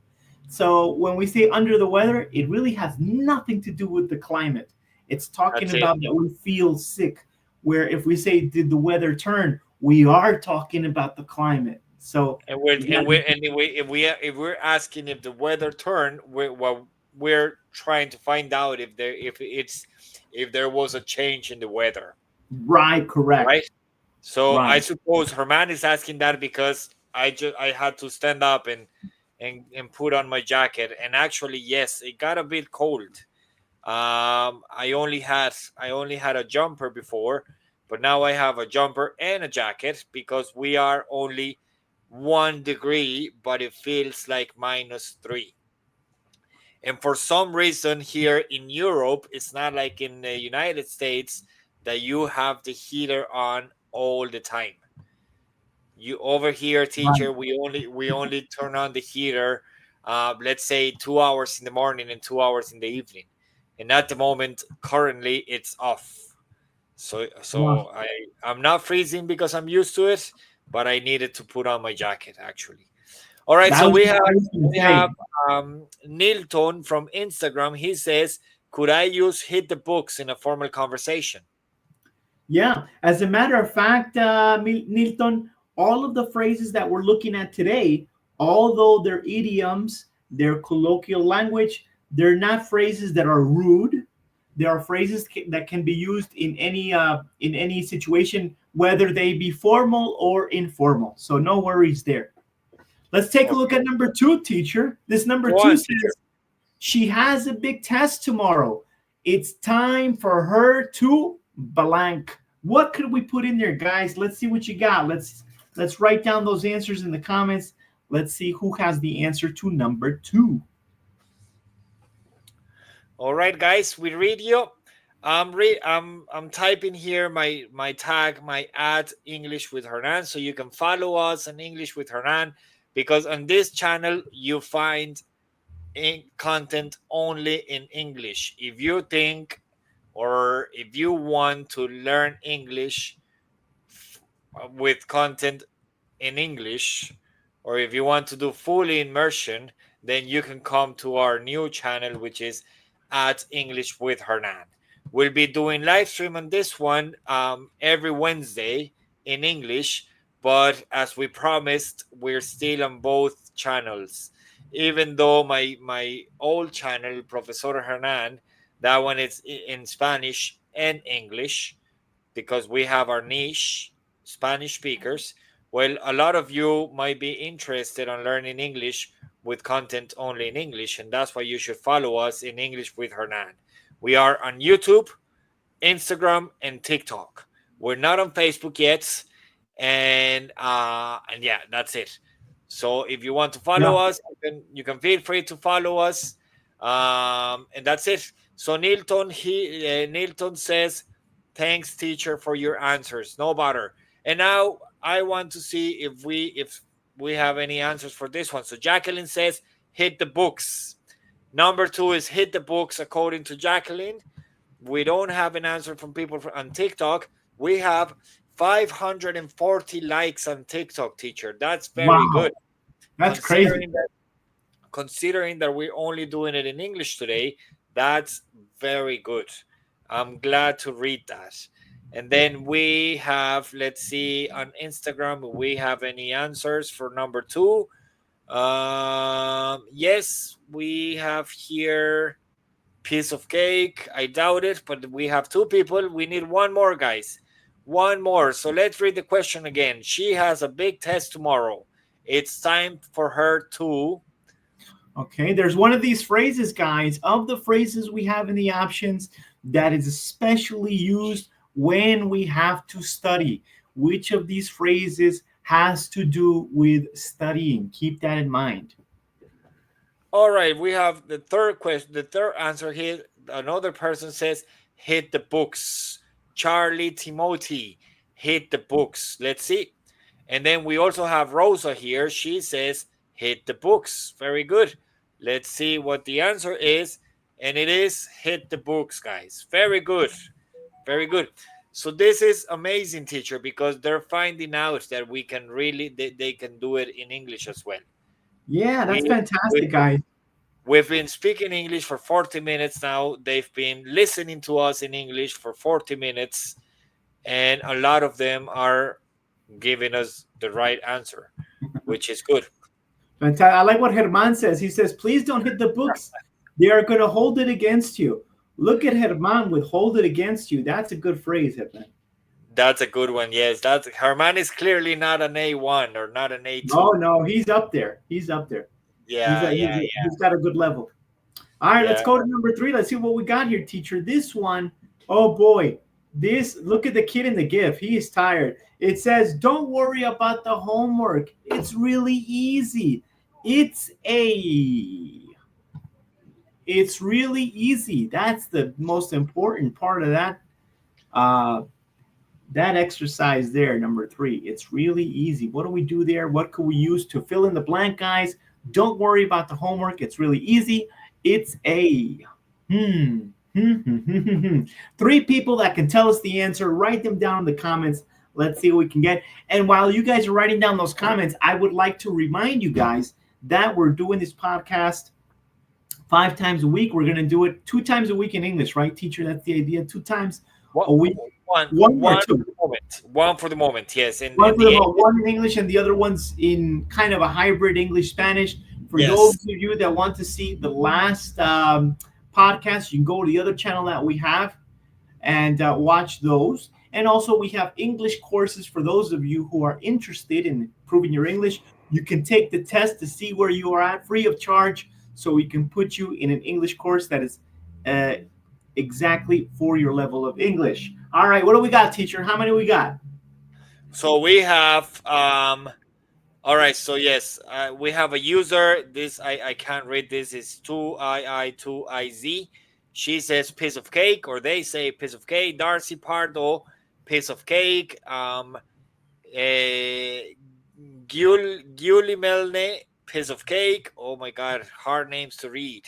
[SPEAKER 1] So when we say under the weather, it really has nothing to do with the climate. It's talking
[SPEAKER 2] That's it.
[SPEAKER 1] about that we feel sick. Where if we say did the weather turn, we are talking about the climate. So
[SPEAKER 2] And we're
[SPEAKER 1] you
[SPEAKER 2] and
[SPEAKER 1] gotta
[SPEAKER 2] we're
[SPEAKER 1] be
[SPEAKER 2] and if we're asking if the weather turned, we're trying to find out if there was a change in the weather,
[SPEAKER 1] right,
[SPEAKER 2] right?
[SPEAKER 1] correct,
[SPEAKER 2] So I
[SPEAKER 1] right.
[SPEAKER 2] suppose Herman is asking that because I had to stand up and put on my jacket, and actually yes, it got a bit cold. I only had a jumper before, but now I have a jumper and a jacket because we are only 1 degree, but it feels like -3. And for some reason here in Europe, it's not like in the United States that you have the heater on all the time. You over here,
[SPEAKER 1] Right.
[SPEAKER 2] teacher, we only turn on the heater, let's say 2 hours in the morning and 2 hours in the evening, and at the moment currently it's off.
[SPEAKER 1] Wow.
[SPEAKER 2] So I'm not freezing because I'm used to it, but I needed to put on my jacket actually. All right,
[SPEAKER 1] That
[SPEAKER 2] so
[SPEAKER 1] was
[SPEAKER 2] we
[SPEAKER 1] what
[SPEAKER 2] have
[SPEAKER 1] I was gonna
[SPEAKER 2] we have
[SPEAKER 1] say.
[SPEAKER 2] Nilton from Instagram. He says, "Could I use hit the books in a formal conversation?"
[SPEAKER 1] Yeah. As a matter of fact, Nilton, all of the phrases that we're looking at today, although they're idioms, they're colloquial language, they're not phrases that are rude. They are phrases that can be used in any situation, whether they be formal or informal. So no worries there. Let's take a look
[SPEAKER 2] Okay,
[SPEAKER 1] at number two, teacher. This number
[SPEAKER 2] go
[SPEAKER 1] two
[SPEAKER 2] on, teacher.
[SPEAKER 1] says she has a big test tomorrow. It's time for her to blank. What could we put in there, guys? Let's see what you got. Let's write down those answers in the comments. Let's see who has the answer to number two.
[SPEAKER 2] All right, guys, we read you. I'm typing here my tag, my at English with Hernan, so you can follow us on English with Hernan, because on this channel you find content only in English. If you think or if you want to learn English with content in English, or if you want to do fully immersion, then you can come to our new channel, which is at English with Hernan. We'll be doing live stream on this one every Wednesday in English, but as we promised, we're still on both channels. Even though my old channel, Professor Hernan, that one is in Spanish and English, because we have our niche, Spanish speakers. Well, a lot of you might be interested on learning English with content only in English, and that's why you should follow us in English with Hernan. We are on YouTube, Instagram, and TikTok. We're not on Facebook yet, and yeah, that's it. So if you want to follow
[SPEAKER 1] Yeah.
[SPEAKER 2] us, you can feel free to follow us, and that's it. So Nilton says, "Thanks, teacher, for your answers. No bother." And now I want to see if we have any answers for this one. So Jacqueline says, "Hit the books." Number two is hit the books according to Jacqueline. We don't have an answer from people on TikTok. We have 540 likes on TikTok, teacher. That's very good,
[SPEAKER 1] Wow. That's crazy.
[SPEAKER 2] considering that we're only doing it in English today. That's very good. I'm glad to read that. And then we have, let's see, on Instagram, we have any answers for number two? Yes, we have here piece of cake. I doubt it, but we have two people. We need one more, guys. One more. So let's read the question again. She has a big test tomorrow. It's time for her to.
[SPEAKER 1] Okay, there's one of these phrases, guys, of the phrases we have in the options that is especially used when we have to study. Which of these phrases has to do with studying? Keep that in mind.
[SPEAKER 2] All right, we have the third question. The third answer here. Another person says, "Hit the books." Charlie Timothy, hit the books. Let's see. And then we also have Rosa here. She says, "Hit the books." Very good. Let's see what the answer is. And it is hit the books, guys. Very good. Very good. So this is amazing, teacher, because they're finding out that we can really they can do it in English as well.
[SPEAKER 1] Yeah,
[SPEAKER 2] We
[SPEAKER 1] that's
[SPEAKER 2] we've
[SPEAKER 1] fantastic,
[SPEAKER 2] been,
[SPEAKER 1] guys.
[SPEAKER 2] we've been speaking English for 40 minutes now. They've been listening to us in English for 40 minutes, and a lot of them are giving us the right answer, which is good.
[SPEAKER 1] Fantastic. I like what Herman says. He says, please don't hit the books. They are going to hold it against you. Look at Herman with hold it against you. That's a good phrase, Herman.
[SPEAKER 2] That's a good one. Yes, that's Herman is clearly not an A1 or not an
[SPEAKER 1] No,
[SPEAKER 2] A2.
[SPEAKER 1] no, he's up there. He's up there. He's,
[SPEAKER 2] Yeah,
[SPEAKER 1] a,
[SPEAKER 2] yeah,
[SPEAKER 1] he's, a, he's got a good level. All right, let's
[SPEAKER 2] yeah.
[SPEAKER 1] go to number 3. Let's see what we got here, teacher. This one, oh boy. Look at the kid in the GIF. He is tired. It says, don't worry about the homework. It's really easy. It's a It's really easy. That's the most important part of uh, that exercise there, number 3. It's really easy. What do we do there? What could we use to fill in the blank, guys? Don't worry about the homework. It's really easy. It's a hmm. 3 people that can tell us the answer. Write them down in the comments. Let's see what we can get. And while you guys are writing down those comments, I would like to remind you guys that we're doing this podcast 5 times a week. We're going to do it 2 times a week in English, right, teacher? That's the idea. 2 times
[SPEAKER 2] What
[SPEAKER 1] a week.
[SPEAKER 2] one
[SPEAKER 1] One or
[SPEAKER 2] one for
[SPEAKER 1] two.
[SPEAKER 2] the moment. One for the moment. Yes,
[SPEAKER 1] One
[SPEAKER 2] and
[SPEAKER 1] for the
[SPEAKER 2] the
[SPEAKER 1] one in English and the other one's in kind of a hybrid English Spanish. For those
[SPEAKER 2] yes.
[SPEAKER 1] of you that want to see the last podcast, you can go to the other channel that we have and watch those. And also, we have English courses for those of you who are interested in improving your English. You can take the test to see where you are at free of charge. So we can put you in an English course that is uh, exactly for your level of English. All right, what do we got, teacher? How many we got?
[SPEAKER 2] So we have all right, so yes, we have a user. This I can't read. This is 2II2IZ. She says piece of cake, or they say piece of cake. Darcy Pardo, piece of cake. Giuli Melne, piece of cake. Oh my God, hard names to read.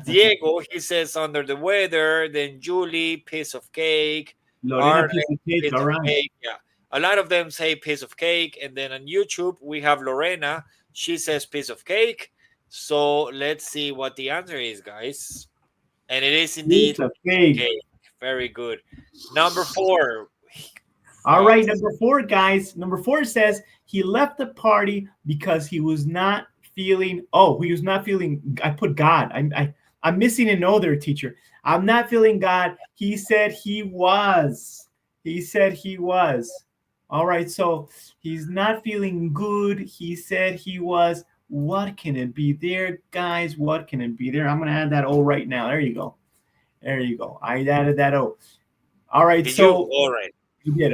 [SPEAKER 2] Diego, he says under the weather. Then Julie, piece of cake.
[SPEAKER 1] Lorena,
[SPEAKER 2] Arlen,
[SPEAKER 1] piece of cake.
[SPEAKER 2] piece
[SPEAKER 1] All
[SPEAKER 2] of
[SPEAKER 1] right.
[SPEAKER 2] cake. Yeah, a lot of them say piece of cake. And then on YouTube, we have Lorena. She says piece of cake. So let's see what the answer is, guys. And it is
[SPEAKER 1] Piece
[SPEAKER 2] indeed
[SPEAKER 1] of
[SPEAKER 2] piece of
[SPEAKER 1] cake.
[SPEAKER 2] cake. Very good. Number 4.
[SPEAKER 1] All right, number 4, guys. Number 4 says he left the party because he was not feeling. Oh, he was not feeling. I put God. I'm missing an O there, teacher. I'm not feeling God. He said he was. He said he was. All right, so he's not feeling good. He said he was. What can it be there, guys? What can it be there? I'm gonna add that O right now. There you go. There you go. I added that O. All right,
[SPEAKER 2] Did you?
[SPEAKER 1] so
[SPEAKER 2] All right.
[SPEAKER 1] he did.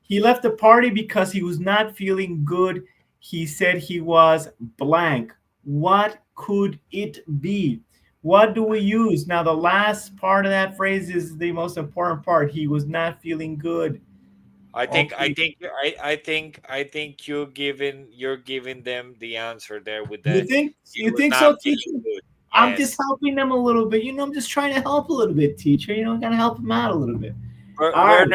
[SPEAKER 1] He left the party because he was not feeling good. He said he was blank. What could it be? What do we use? Now, the last part of that phrase is the most important part. He was not feeling good.
[SPEAKER 2] I think I
[SPEAKER 1] Okay.
[SPEAKER 2] think I think you're giving them the answer there with
[SPEAKER 1] You
[SPEAKER 2] the
[SPEAKER 1] think
[SPEAKER 2] he
[SPEAKER 1] you
[SPEAKER 2] was
[SPEAKER 1] think
[SPEAKER 2] not
[SPEAKER 1] so,
[SPEAKER 2] feeling
[SPEAKER 1] teacher?
[SPEAKER 2] good.
[SPEAKER 1] I'm just
[SPEAKER 2] Yes.
[SPEAKER 1] helping them a little bit. I'm just trying to help a little bit, teacher. Gotta help them out a little bit. All right.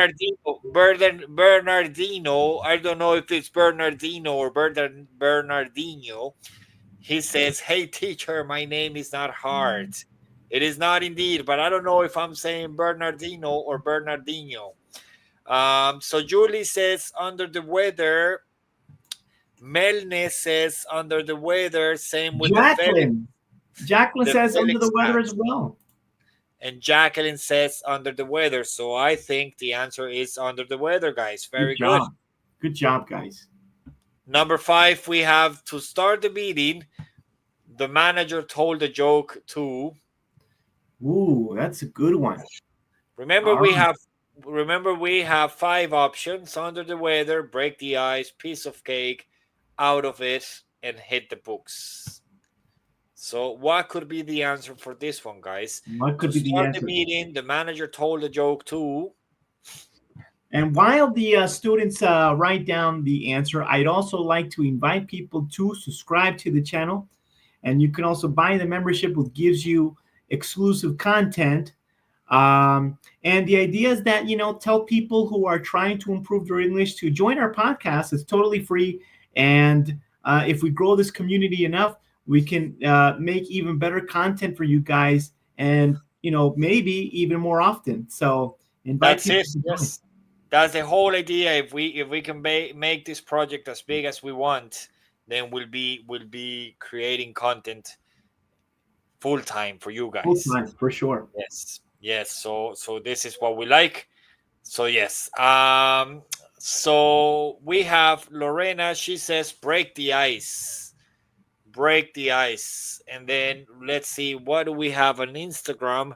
[SPEAKER 2] Bernardino, I don't know if it's Bernardino or Bernardino. He says, "Hey teacher, my name is not hard." It is not indeed, but I don't know if I'm saying Bernardino or Bernardino. So Julie says under the weather. Melne says under the weather. Same with
[SPEAKER 1] Jacqueline. Jacqueline
[SPEAKER 2] the
[SPEAKER 1] says under
[SPEAKER 2] Felix
[SPEAKER 1] the weather
[SPEAKER 2] cat.
[SPEAKER 1] as well.
[SPEAKER 2] And Jacqueline says under the weather. So I think the answer is under the weather, guys.
[SPEAKER 1] Good
[SPEAKER 2] Very good.
[SPEAKER 1] job. Good job, guys.
[SPEAKER 2] Number 5, we have to start the meeting. The manager told a joke to.
[SPEAKER 1] Ooh, that's a good one.
[SPEAKER 2] Remember,
[SPEAKER 1] All
[SPEAKER 2] we
[SPEAKER 1] right.
[SPEAKER 2] have remember we have 5 options: under the weather, break the ice, piece of cake, out of it, and hit the books. So what could be the answer for this one, guys?
[SPEAKER 1] What
[SPEAKER 2] To
[SPEAKER 1] could be the
[SPEAKER 2] start the
[SPEAKER 1] answer?
[SPEAKER 2] meeting, the manager told a joke too.
[SPEAKER 1] And while the students write down the answer, I'd also like to invite people to subscribe to the channel. And you can also buy the membership, which gives you exclusive content. And the idea is that, tell people who are trying to improve their English to join our podcast. It's totally free. And if we grow this community enough, we can make even better content for you guys, and, maybe even more often. So invite
[SPEAKER 2] That's
[SPEAKER 1] people
[SPEAKER 2] it.
[SPEAKER 1] to join.
[SPEAKER 2] Yes, that's the whole idea. If we can make this project as big as we want, then we'll be creating content full time for you
[SPEAKER 1] Full
[SPEAKER 2] guys.
[SPEAKER 1] time, for sure.
[SPEAKER 2] Yes, yes. So this is what we like. So yes. So we have Lorena. She says, "Break the ice, break the ice," and then let's see what do we have on Instagram.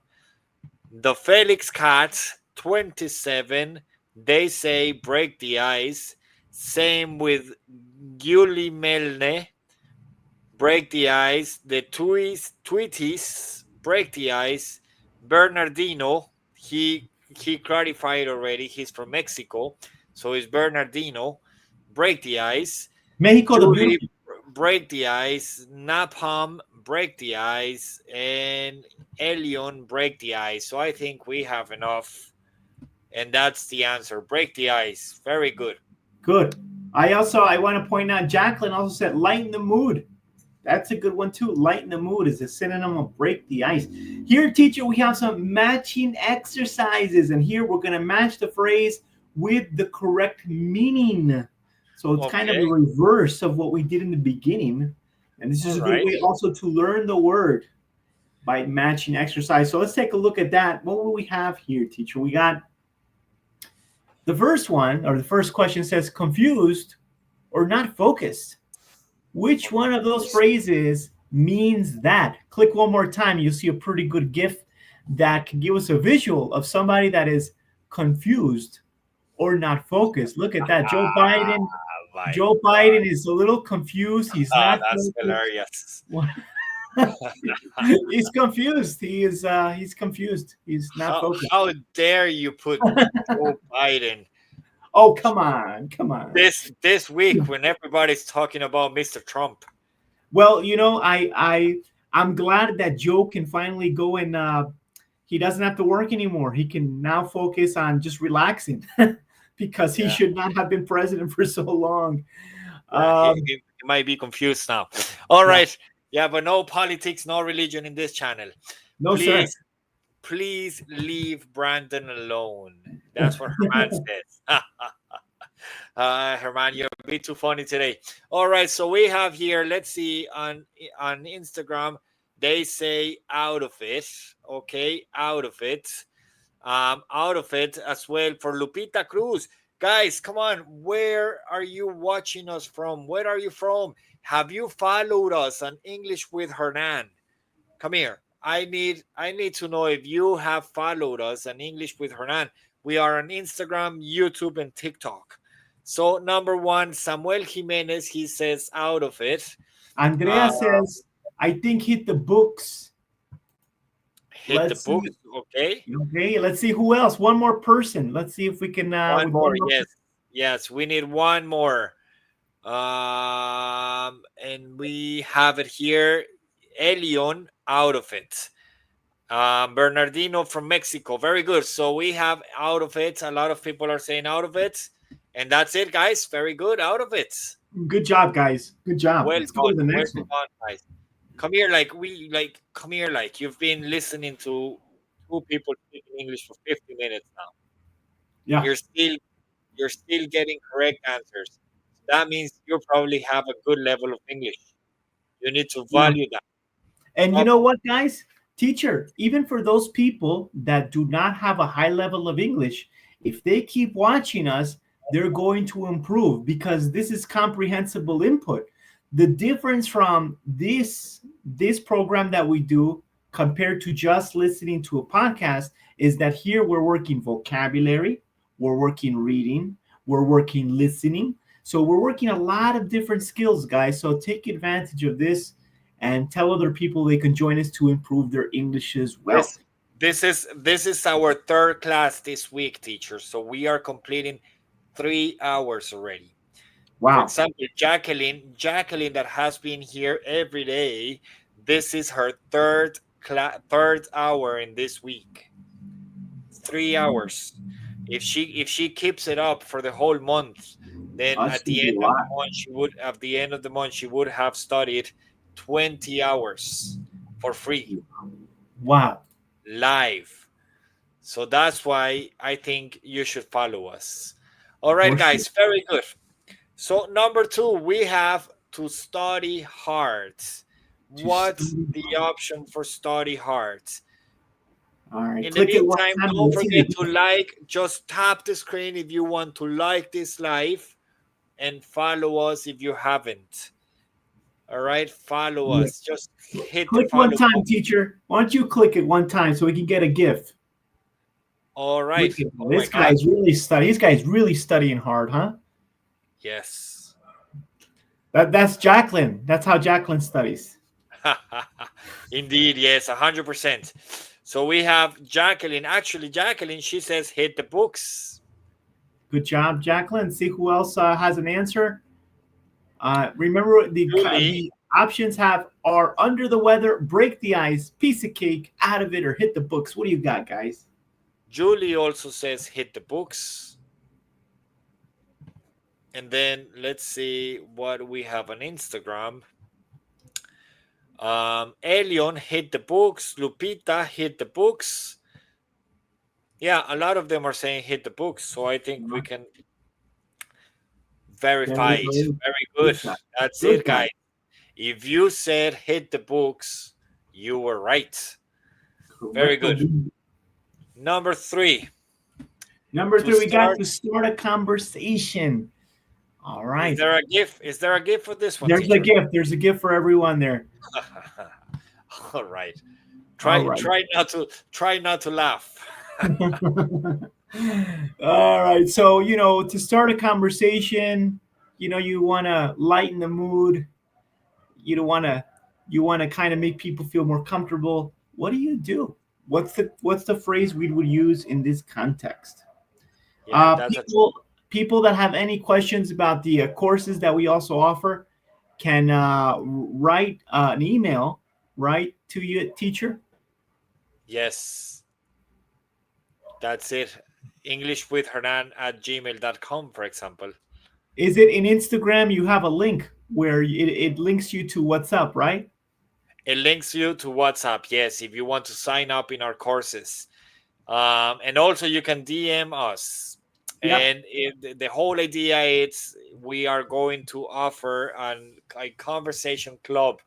[SPEAKER 2] The Felix Cat 27. They say, "Break the ice." Same with Guli Melne, break the ice. The Tweeties, break the ice. Bernardino, he clarified already. He's from Mexico, so it's Bernardino, break the ice.
[SPEAKER 1] Mexico the
[SPEAKER 2] Julie,
[SPEAKER 1] Beautiful.
[SPEAKER 2] break the ice. Napalm, break the ice, and Elion, break the ice. So I think we have enough, and that's the answer. Break the ice. Very good.
[SPEAKER 1] Good. I want to point out, Jacqueline also said lighten the mood. That's a good one too. Lighten the mood is a synonym of break the ice. Here, teacher, we have some matching exercises, and here we're going to match the phrase with the correct meaning. So it's kind of a
[SPEAKER 2] Okay.
[SPEAKER 1] reverse of what we did in the beginning. And this
[SPEAKER 2] All
[SPEAKER 1] is a good
[SPEAKER 2] right.
[SPEAKER 1] way also to learn the word by matching exercise. So let's take a look at that. What will we have here, teacher? We got the first one, or the first question says confused or not focused. Which one of those phrases means that? Click one more time. You'll see a pretty good GIF that can give us a visual of somebody that is confused or not focused. Look at that. Joe
[SPEAKER 2] Ah,
[SPEAKER 1] Biden.
[SPEAKER 2] my
[SPEAKER 1] Joe Biden is a little confused. He's not
[SPEAKER 2] that's
[SPEAKER 1] focused.
[SPEAKER 2] hilarious.
[SPEAKER 1] He's confused. He's confused. He's not focused.
[SPEAKER 2] How dare you put Joe Biden
[SPEAKER 1] Oh, come on. Come on.
[SPEAKER 2] this week when everybody's talking about Mr. Trump?
[SPEAKER 1] Well, I'm glad that Joe can finally go and he doesn't have to work anymore. He can now focus on just relaxing because he
[SPEAKER 2] Yeah,
[SPEAKER 1] should not have been president for so long.
[SPEAKER 2] yeah, he,
[SPEAKER 1] Um,
[SPEAKER 2] he, he might be confused now. All
[SPEAKER 1] yeah,
[SPEAKER 2] right, yeah, but no politics, no religion in this channel.
[SPEAKER 1] no, sir.
[SPEAKER 2] Please, please leave Brandon alone. That's what Herman says. Herman, you're a bit too funny today. All right, so we have here, let's see, on Instagram, they say out of it. Okay, out of it. Out of it as well for Lupita Cruz. Guys, come on. Where are you watching us from? Where are you from? Have you followed us on English with Hernan? Come here. I need to know if you have followed us on English with Hernan. We are on Instagram, YouTube, and TikTok. So number one, Samuel Jimenez, he says out of it. Uh,
[SPEAKER 1] Andrea says, I think hit the books.
[SPEAKER 2] hit the
[SPEAKER 1] Let's see.
[SPEAKER 2] books. Okay.
[SPEAKER 1] Okay, let's see who else. One more person. Let's see if we can,
[SPEAKER 2] One
[SPEAKER 1] with
[SPEAKER 2] more.
[SPEAKER 1] one more.
[SPEAKER 2] Yes. Yes. We need one more. And we have it here. Elion out of it. Bernardino from Mexico. Very good. So we have out of it. A lot of people are saying out of it. And that's it, guys. Very good. Out of it.
[SPEAKER 1] Good job, guys. Good job.
[SPEAKER 2] Well
[SPEAKER 1] Let's go to
[SPEAKER 2] done.
[SPEAKER 1] the
[SPEAKER 2] Well
[SPEAKER 1] next one.
[SPEAKER 2] done, guys. Come here, come here, like you've been listening to two people speaking English for 50 minutes now.
[SPEAKER 1] Yeah.
[SPEAKER 2] You're still you're still getting correct answers. So that means you probably have a good level of English. You need to
[SPEAKER 1] Yeah.
[SPEAKER 2] value that.
[SPEAKER 1] And you
[SPEAKER 2] Stop.
[SPEAKER 1] know what, guys? Teacher, even for those people that do not have a high level of English, if they keep watching us, they're going to improve because this is comprehensible input. The difference from this program that we do compared to just listening to a podcast is that here we're working vocabulary, we're working reading, we're working listening. So we're working a lot of different skills, guys. So take advantage of this and tell other people they can join us to improve their English as well.
[SPEAKER 2] This this is our third class this week, teacher. So we are completing 3 hours already. For
[SPEAKER 1] Wow.
[SPEAKER 2] example, Jacqueline that has been here every day. This is her third hour in this week. 3 hours. If she keeps it up for the whole month, then
[SPEAKER 1] That's
[SPEAKER 2] at
[SPEAKER 1] going to
[SPEAKER 2] the
[SPEAKER 1] be
[SPEAKER 2] end
[SPEAKER 1] a
[SPEAKER 2] of the
[SPEAKER 1] lot.
[SPEAKER 2] month she would have studied 20 hours for free
[SPEAKER 1] Wow.
[SPEAKER 2] live. So that's why I think you should follow us. All right,
[SPEAKER 1] For sure.
[SPEAKER 2] guys, very good. So number two, we have to study hard.
[SPEAKER 1] To
[SPEAKER 2] What's
[SPEAKER 1] study.
[SPEAKER 2] the option for study hard?
[SPEAKER 1] All right.
[SPEAKER 2] In the
[SPEAKER 1] Click it one
[SPEAKER 2] meantime,
[SPEAKER 1] time.
[SPEAKER 2] don't
[SPEAKER 1] Let's see
[SPEAKER 2] forget
[SPEAKER 1] the
[SPEAKER 2] to like, just tap the screen if you want to like this live and follow us if you haven't. All right, follow
[SPEAKER 1] yeah.
[SPEAKER 2] us. Just hit the
[SPEAKER 1] Click one
[SPEAKER 2] follow
[SPEAKER 1] time,
[SPEAKER 2] button.
[SPEAKER 1] teacher. Why don't you click it one time so we can get a gift?
[SPEAKER 2] All
[SPEAKER 1] Look
[SPEAKER 2] right.
[SPEAKER 1] at
[SPEAKER 2] Oh my
[SPEAKER 1] this
[SPEAKER 2] God.
[SPEAKER 1] guy's really studying. This guy's really studying hard, huh?
[SPEAKER 2] Yes.
[SPEAKER 1] That's Jacqueline. That's how Jacqueline studies.
[SPEAKER 2] Indeed, yes, 100%. So we have Jacqueline. Actually, Jacqueline, she says hit the books.
[SPEAKER 1] Good job, Jacqueline. See who else has an answer. Remember
[SPEAKER 2] Julie,
[SPEAKER 1] the options have are under the weather, break the ice, piece of cake, out of it, or hit the books. What do you got, guys?
[SPEAKER 2] Julie also says hit the books. And then let's see what we have on Instagram. Elion hit the books. Lupita hit the books. Yeah, a lot of them are saying hit the books. So I think we can verify
[SPEAKER 1] Very,
[SPEAKER 2] it.
[SPEAKER 1] very
[SPEAKER 2] Very
[SPEAKER 1] good
[SPEAKER 2] good.
[SPEAKER 1] guy.
[SPEAKER 2] That's
[SPEAKER 1] Good
[SPEAKER 2] it,
[SPEAKER 1] guy.
[SPEAKER 2] guys. If you said hit the books, you were right. Very
[SPEAKER 1] Correcto.
[SPEAKER 2] good. Number three,
[SPEAKER 1] Number
[SPEAKER 2] to
[SPEAKER 1] three, we got
[SPEAKER 2] start.
[SPEAKER 1] to start a conversation. All
[SPEAKER 2] Is
[SPEAKER 1] right.
[SPEAKER 2] there a gift? Is there a gift for this one,
[SPEAKER 1] There's a
[SPEAKER 2] teacher?
[SPEAKER 1] gift. There's a gift for everyone there.
[SPEAKER 2] All right.
[SPEAKER 1] All
[SPEAKER 2] Try
[SPEAKER 1] right.
[SPEAKER 2] try not to laugh.
[SPEAKER 1] All right. So, to start a conversation, you want to lighten the mood. You don't want to you want to kind of make people feel more comfortable. What do you do? What's the phrase we would use in this context?
[SPEAKER 2] Yeah, that's a
[SPEAKER 1] People that have any questions about the courses that we also offer can write an email right to you, teacher.
[SPEAKER 2] yes. That's it. English with Hernan at gmail.com, for example.
[SPEAKER 1] Is it in Instagram? You have a link where it links you to what's up, right?
[SPEAKER 2] It links you to WhatsApp, yes, if you want to sign up in our courses. And also you can DM us.
[SPEAKER 1] Yep.
[SPEAKER 2] And the whole idea is we are going to offer a conversation club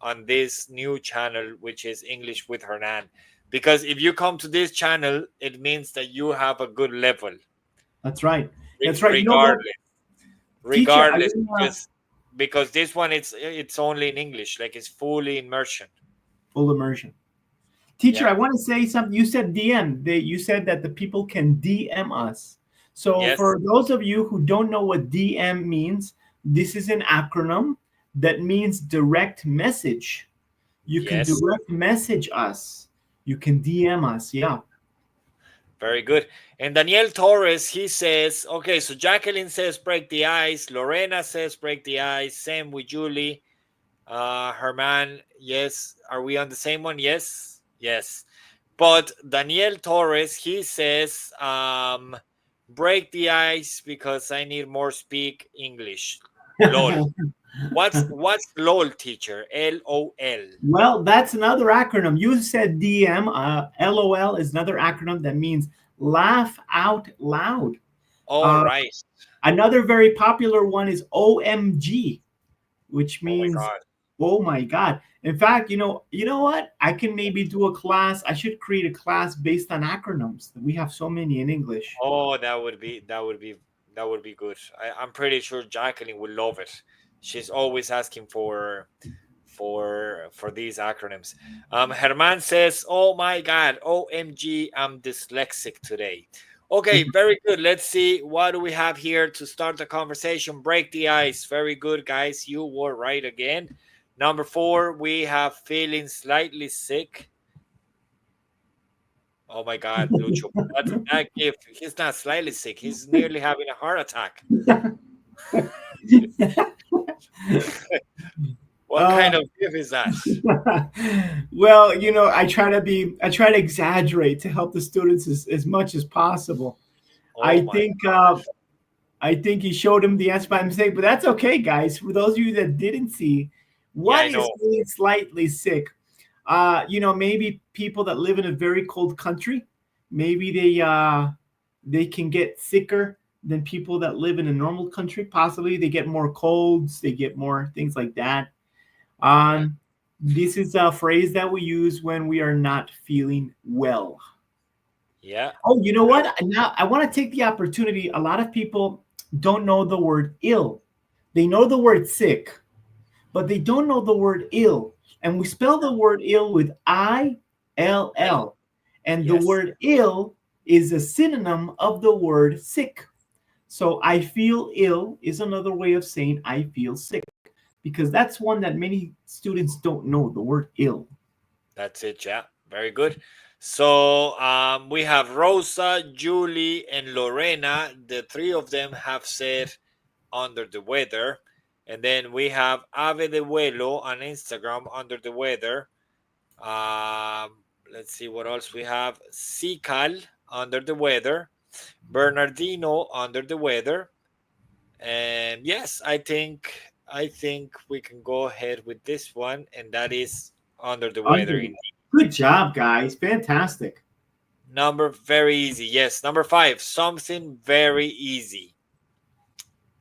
[SPEAKER 2] on this new channel, which is English with Hernan. Because if you come to this channel, it means that you have a good level,
[SPEAKER 1] That's right. That's right. You know what,
[SPEAKER 2] regardless,
[SPEAKER 1] teacher? I
[SPEAKER 2] regardless,
[SPEAKER 1] wanna
[SPEAKER 2] because this one it's only in English, like it's fully immersion.
[SPEAKER 1] full immersion. Teacher,
[SPEAKER 2] Yeah.
[SPEAKER 1] I want to say something. You said DM. You said that the people can DM us. So,
[SPEAKER 2] Yes.
[SPEAKER 1] for those of you who don't know what DM means, this is an acronym that means direct message. You can
[SPEAKER 2] Yes.
[SPEAKER 1] direct message us. You can DM us. Yeah.
[SPEAKER 2] Very good. And Daniel Torres, he says, okay, so Jacqueline says break the ice. Lorena says break the ice. Same with Julie. Herman, yes. Are we on the same one? Yes. Yes. But Daniel Torres, he says, break the ice because I need more speak English. LOL. What's LOL, teacher? LOL.
[SPEAKER 1] Well, that's another acronym. You said DM. LOL is another acronym that means laugh out loud.
[SPEAKER 2] All
[SPEAKER 1] Uh,
[SPEAKER 2] right.
[SPEAKER 1] Another very popular one is OMG, which
[SPEAKER 2] Oh my
[SPEAKER 1] means
[SPEAKER 2] God.
[SPEAKER 1] oh my god. In fact, you know what? I can maybe do a class. I should create a class based on acronyms. We have so many in English.
[SPEAKER 2] Oh, that would be good. I'm pretty sure Jacqueline will love it. She's always asking for these acronyms. Herman says, "Oh my God, OMG, I'm dyslexic today." Okay, very good. Let's see what do we have here to start the conversation. Break the ice. Very good, guys. You were right again. Number 4, we have feeling slightly sick. Oh my God, Lucho, that gift. He's not slightly sick. He's nearly having a heart attack. What kind
[SPEAKER 1] uh,
[SPEAKER 2] of gift is that?
[SPEAKER 1] well, I try to exaggerate to help the students as much as possible.
[SPEAKER 2] Oh
[SPEAKER 1] I
[SPEAKER 2] my
[SPEAKER 1] think I think he showed him the answer by mistake, but that's okay, guys. For those of you that didn't see,
[SPEAKER 2] Yeah,
[SPEAKER 1] what
[SPEAKER 2] I
[SPEAKER 1] is
[SPEAKER 2] know.
[SPEAKER 1] feeling slightly sick? Maybe people that live in a very cold country, maybe they can get sicker than people that live in a normal country. Possibly they get more colds, they get more things like that.
[SPEAKER 2] Yeah,
[SPEAKER 1] Um, this is a phrase that we use when we are not feeling well.
[SPEAKER 2] yeah.
[SPEAKER 1] Oh, you know what? Now I want to take the opportunity. A lot of people don't know the word ill. They know the word sick, but they don't know the word ill. And we spell the word ill with
[SPEAKER 2] L.
[SPEAKER 1] ILL. And the
[SPEAKER 2] Yes,
[SPEAKER 1] word ill is a synonym of the word sick. So I feel ill is another way of saying I feel sick because that's one that many students don't know the word ill.
[SPEAKER 2] that's it. Yeah, very good. So we have Rosa, Julie, and Lorena. The three of them have said under the weather. And then we have Ave de Vuelo on Instagram under the weather. Let's see what else we have. Sikal under the weather. Bernardino under the weather. And yes, I think we can go ahead with this one, and that is under the weather.
[SPEAKER 1] Under.
[SPEAKER 2] In
[SPEAKER 1] Good job, guys. Fantastic.
[SPEAKER 2] number very easy. Yes, number 5, something very easy.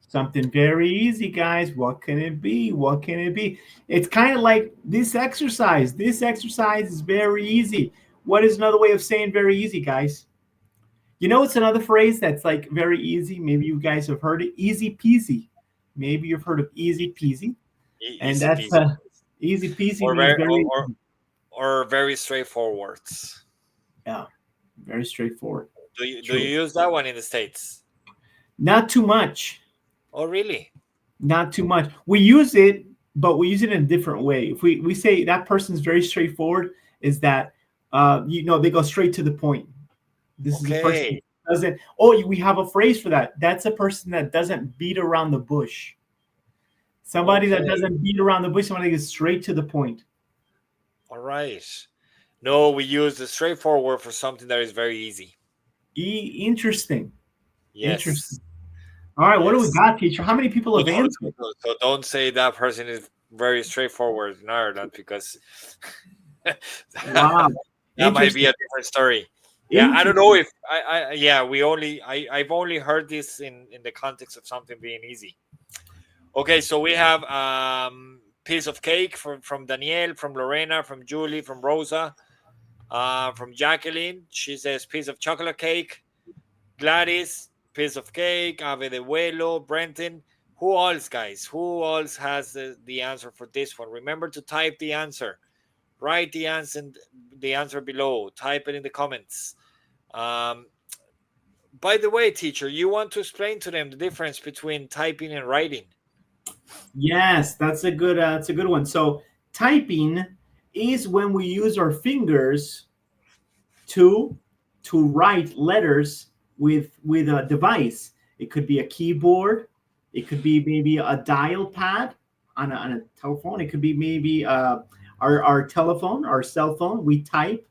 [SPEAKER 1] Something very easy, guys. What can it be? What can it be? It's kind of like this exercise. This exercise is very easy. What is another way of saying very easy, guys? You know, it's another phrase that's like very easy. Maybe you guys have heard it. Easy peasy. Maybe you've heard of easy peasy. And
[SPEAKER 2] Easy
[SPEAKER 1] that's
[SPEAKER 2] peasy,
[SPEAKER 1] easy peasy
[SPEAKER 2] or
[SPEAKER 1] means
[SPEAKER 2] very
[SPEAKER 1] very,
[SPEAKER 2] or very straightforward.
[SPEAKER 1] yeah, very straightforward.
[SPEAKER 2] Do you
[SPEAKER 1] True.
[SPEAKER 2] use that one in the States?
[SPEAKER 1] Not too much.
[SPEAKER 2] Oh, really?
[SPEAKER 1] Not too much. We use it, but we use it in a different way. If we say that person's very straightforward, is that they go straight to the point. This is a person
[SPEAKER 2] Okay.
[SPEAKER 1] that doesn't. Oh, we have a phrase for that. That's a person that doesn't beat around the bush. Somebody that
[SPEAKER 2] Okay.
[SPEAKER 1] doesn't beat around the bush. Somebody that gets straight to the point.
[SPEAKER 2] All right. No, we use the straightforward for something that is very easy.
[SPEAKER 1] Interesting.
[SPEAKER 2] Yes.
[SPEAKER 1] Interesting. All right, what do we
[SPEAKER 2] Yes.
[SPEAKER 1] got, teacher? How many people
[SPEAKER 2] So
[SPEAKER 1] have
[SPEAKER 2] don't,
[SPEAKER 1] answered?
[SPEAKER 2] so don't say that person is very straightforward in Ireland, because
[SPEAKER 1] Wow.
[SPEAKER 2] that might be
[SPEAKER 1] Interesting.
[SPEAKER 2] a different story. Yeah, I don't know
[SPEAKER 1] Interesting.
[SPEAKER 2] if yeah, I've only heard this in the context of something being easy. Okay, so we have piece of cake from Danielle, from Lorena, from Julie, from Rosa, from Jacqueline. She says piece of chocolate cake. Gladys, piece of cake. Ave de Vuelo, Brenton. Who else, guys? Who else has the answer for this one? Remember to type the answer. Write the answer below. Type it in the comments. Um, by the way, teacher, you want to explain to them the difference between typing and writing?
[SPEAKER 1] Yes, that's a good one. So typing is when we use our fingers to write letters with a device. It could be a keyboard. It could be maybe a dial pad on a telephone. It could be maybe our telephone, our cell phone. We type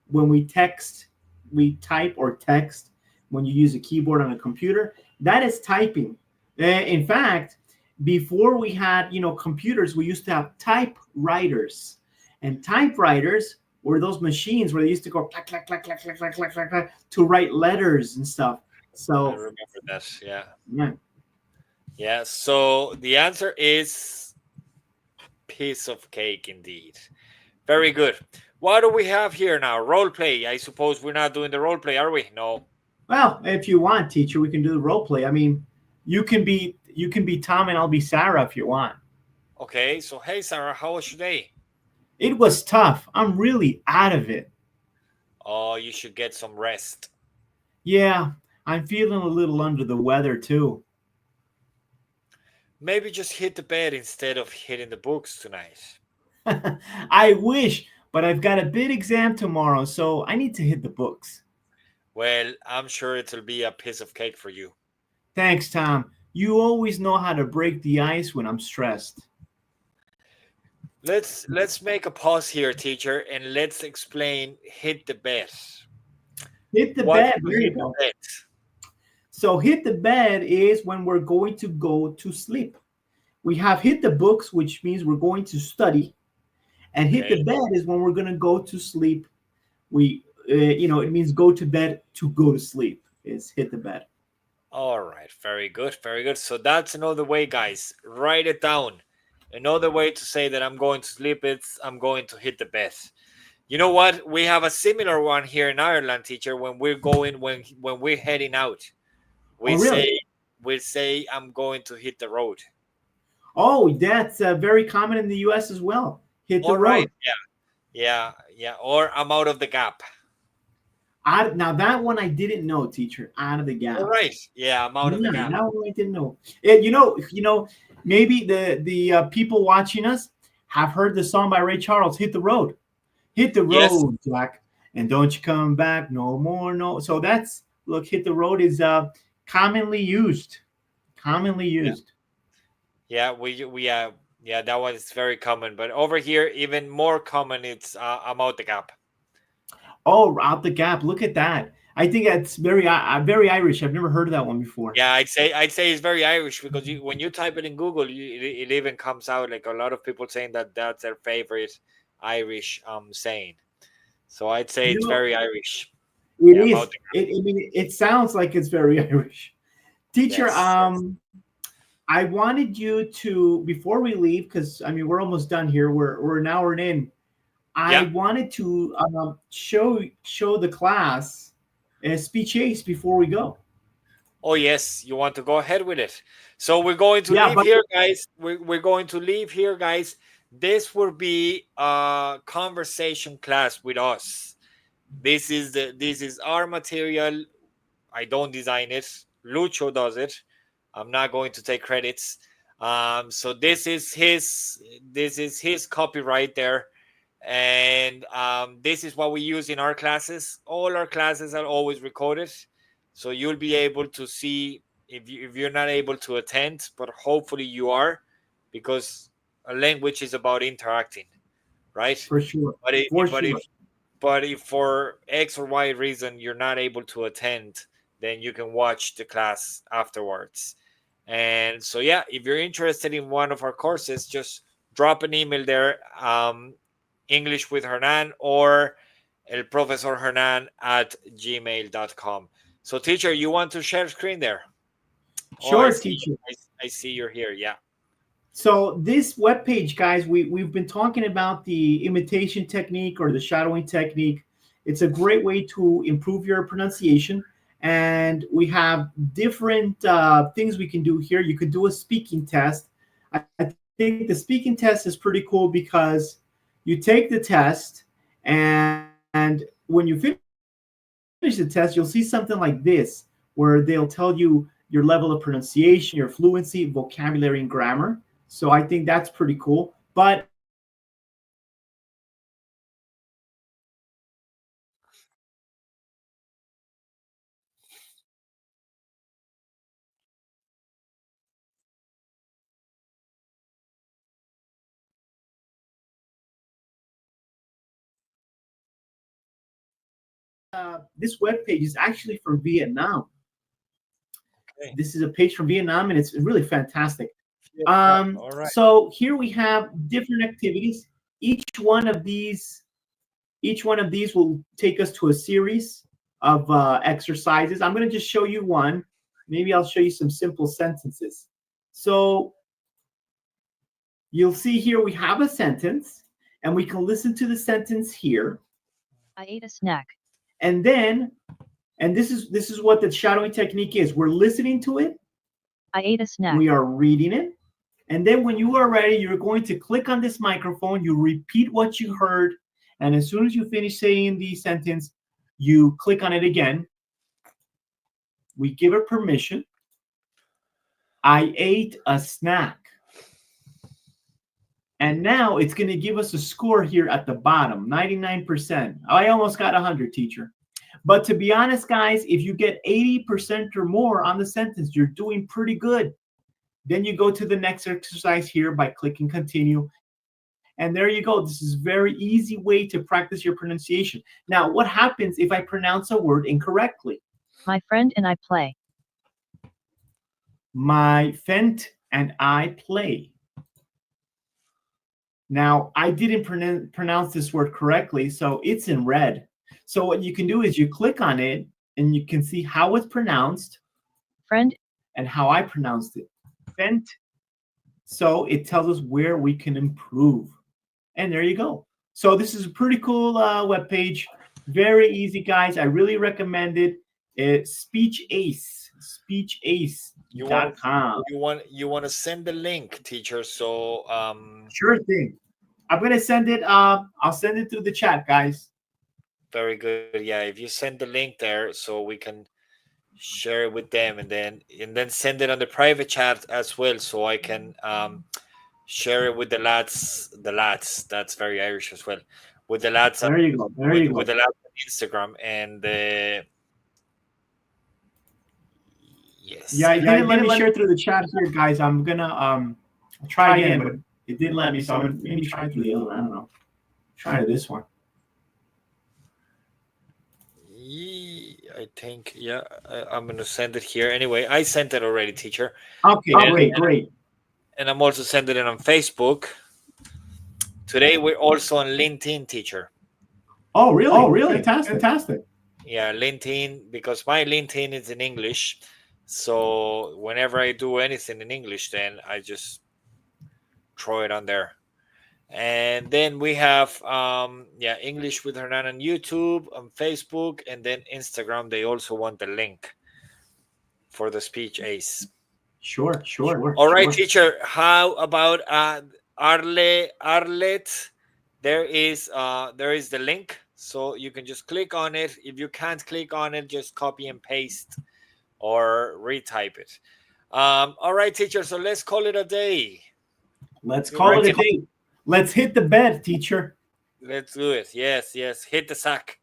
[SPEAKER 1] when we text. We type or text when you use a keyboard on a computer. That is typing. In fact, before we had computers, we used to have typewriters, and typewriters were those machines where they used to go clack clack clack clack clack clack clack clack, clack to write letters and stuff.
[SPEAKER 2] I
[SPEAKER 1] So
[SPEAKER 2] remember that. Yeah.
[SPEAKER 1] yeah.
[SPEAKER 2] Yeah. So the answer is piece of cake indeed. Very good. What do we have here now? Role play. I suppose we're not doing the role play, are we? No.
[SPEAKER 1] Well, if you want, teacher, we can do the role play. I mean, you can be Tom and I'll be Sarah if you want.
[SPEAKER 2] Okay, so hey Sarah, how was your day?
[SPEAKER 1] It was tough. I'm really out of it.
[SPEAKER 2] Oh, you should get some rest.
[SPEAKER 1] Yeah, I'm feeling a little under the weather too.
[SPEAKER 2] Maybe just hit the bed instead of hitting the books tonight.
[SPEAKER 1] I wish, but I've got a big exam tomorrow, so I need to hit the books.
[SPEAKER 2] Well, I'm sure it'll be a piece of cake for you.
[SPEAKER 1] Thanks, Tom. You always know how to break the ice when I'm stressed.
[SPEAKER 2] Let's make a pause here, teacher, and let's explain hit the bed.
[SPEAKER 1] Hit the
[SPEAKER 2] What's
[SPEAKER 1] bed.
[SPEAKER 2] to
[SPEAKER 1] There you
[SPEAKER 2] hit the
[SPEAKER 1] go.
[SPEAKER 2] bed?
[SPEAKER 1] So, hit the bed is when we're going to go to sleep. We have hit the books, which means we're going to study, and hit the
[SPEAKER 2] Okay.
[SPEAKER 1] bed is when we're going to go to sleep. It means go to bed to go to sleep. Is hit the bed.
[SPEAKER 2] All right, very good, very good. So that's another way, guys. Write it down. Another way to say that I'm going to sleep is I'm going to hit the bed. You know what? We have a similar one here in Ireland, teacher. When we're heading out,
[SPEAKER 1] Oh,
[SPEAKER 2] we
[SPEAKER 1] really?
[SPEAKER 2] say I'm going to hit the road.
[SPEAKER 1] Oh, that's very common in the U.S. as well. Hit the
[SPEAKER 2] All right,
[SPEAKER 1] road.
[SPEAKER 2] yeah. Or I'm out of the gap.
[SPEAKER 1] Now that one I didn't know, teacher. Out of the
[SPEAKER 2] All
[SPEAKER 1] gap.
[SPEAKER 2] right, yeah, I'm out of the
[SPEAKER 1] Yeah,
[SPEAKER 2] gap.
[SPEAKER 1] that one I didn't know. Maybe the people watching us have heard the song by Ray Charles, Hit the
[SPEAKER 2] Yes,
[SPEAKER 1] road, Jack, and don't you come back no more, no." So that's look, hit the road is commonly used, commonly
[SPEAKER 2] yeah,
[SPEAKER 1] used.
[SPEAKER 2] yeah. That one is very common, but over here, even more common. It's I'm out the gap.
[SPEAKER 1] Oh, out the gap. Look at that. I think that's very Irish. I've never heard of that one before.
[SPEAKER 2] Yeah, I'd say it's very Irish because when you type it in Google, it even comes out like a lot of people saying that that's their favorite Irish saying. So I'd say
[SPEAKER 1] You
[SPEAKER 2] it's
[SPEAKER 1] know,
[SPEAKER 2] very Irish.
[SPEAKER 1] it
[SPEAKER 2] Yeah, I'm out
[SPEAKER 1] is.
[SPEAKER 2] the
[SPEAKER 1] I mean, it sounds like it's very Irish. Teacher,
[SPEAKER 2] yes, yes.
[SPEAKER 1] I wanted you to before we leave, because I mean we're almost done here. We're an hour in. I
[SPEAKER 2] Yeah.
[SPEAKER 1] wanted to show the class a speech ace before we go.
[SPEAKER 2] Oh yes, you want to go ahead with it. So we're going to
[SPEAKER 1] Yeah,
[SPEAKER 2] leave
[SPEAKER 1] but
[SPEAKER 2] here, guys. We're going to leave here, guys. This will be a conversation class with us. This is our material. I don't design it. Lucho does it. I'm not going to take credits. So this is his copyright there, and this is what we use in our classes. All our classes are always recorded, so you'll be able to see if you're not able to attend, but hopefully you are, because a language is about interacting, right?
[SPEAKER 1] for sure,
[SPEAKER 2] But if,
[SPEAKER 1] for
[SPEAKER 2] but if
[SPEAKER 1] sure,
[SPEAKER 2] but if for X or Y reason you're not able to attend, then you can watch the class afterwards. And so, yeah, if you're interested in one of our courses, just drop an email there, English with Hernan or El Profesor Hernan at gmail.com. So, teacher, you want to share screen there? Oh, I
[SPEAKER 1] sure,
[SPEAKER 2] see.
[SPEAKER 1] teacher.
[SPEAKER 2] I see you're here. Yeah.
[SPEAKER 1] So this web page, guys, we've been talking about the imitation technique or the shadowing technique. It's a great way to improve your pronunciation, and we have different things we can do here. You could do a speaking test. I think the speaking test is pretty cool because you take the test, and when you finish the test, you'll see something like this, where they'll tell you your level of pronunciation, your fluency, vocabulary, and grammar. So I think that's pretty cool. But if you want to do it yourself, this web page is actually from Vietnam.
[SPEAKER 2] Okay.
[SPEAKER 1] This is a page from Vietnam, and it's really fantastic.
[SPEAKER 2] Vietnam. All right.
[SPEAKER 1] So here we have different activities. Each one of these will take us to a series of exercises. I'm going to just show you one. Maybe I'll show you some simple sentences. So you'll see here we have a sentence, and we can listen to the sentence here,
[SPEAKER 3] I ate a snack.
[SPEAKER 1] and then and this is what the shadowing technique is. We're listening to it,
[SPEAKER 3] I ate a snack.
[SPEAKER 1] we are reading it, And then when you are ready, you're going to click on this microphone, you repeat what you heard, and as soon as you finish saying the sentence, you click on it again. We give it permission. I ate a snack. And now it's going to give us a score here at the bottom, 99%. I almost got 100, teacher. But to be honest, guys, if you get 80% or more on the sentence, you're doing pretty good. Then you go to the next exercise here by clicking continue. And there you go. This is a very easy way to practice your pronunciation. Now, what happens if I pronounce a word incorrectly?
[SPEAKER 3] My friend and I play.
[SPEAKER 1] My friend and I play. Now, I didn't pronounce this word correctly, so it's in red. So what you can do is you click on it, and you can see how it's pronounced.
[SPEAKER 3] Friend.
[SPEAKER 1] And how I pronounced it. Friend. So it tells us where we can improve. And there you go. So this is a pretty cool web page. Very easy, guys. I really recommend it. It's Speech Ace. SpeechAce.com.
[SPEAKER 2] You want to send the link, teacher? So
[SPEAKER 1] sure thing. I'm gonna send it. I'll send it through the chat, guys.
[SPEAKER 2] Very good. Yeah, if you send the link there, so we can share it with them, and then send it on the private chat as well, so I can share it with the lads. The lads. That's very Irish as well. With the lads.
[SPEAKER 1] There you go.
[SPEAKER 2] With the lads on Instagram and. Yes.
[SPEAKER 1] Yeah, it didn't let me share through the chat here, guys. I'm gonna try again, but it didn't let me. So I'm gonna maybe try through the other one. I don't know. Try this one.
[SPEAKER 2] I think, yeah, I'm gonna send it here. Anyway, I sent it already, teacher.
[SPEAKER 1] Okay, great.
[SPEAKER 2] And I'm also sending it on Facebook. Today we're also on LinkedIn, teacher.
[SPEAKER 1] Oh, really? Fantastic.
[SPEAKER 2] Yeah, LinkedIn, because my LinkedIn is in English. So whenever I do anything in English, then I just throw it on there. And then we have English with Hernan on YouTube, on Facebook, and then Instagram. They also want the link for the Speech Ace.
[SPEAKER 1] Sure.
[SPEAKER 2] All right, teacher. How about Arlet? There is the link, so you can just click on it. If you can't click on it, just copy and paste or retype it. All right, teacher. So let's call it a day.
[SPEAKER 1] Let's call it a day. Let's hit the bed, teacher.
[SPEAKER 2] Let's do it. Yes. Hit the sack.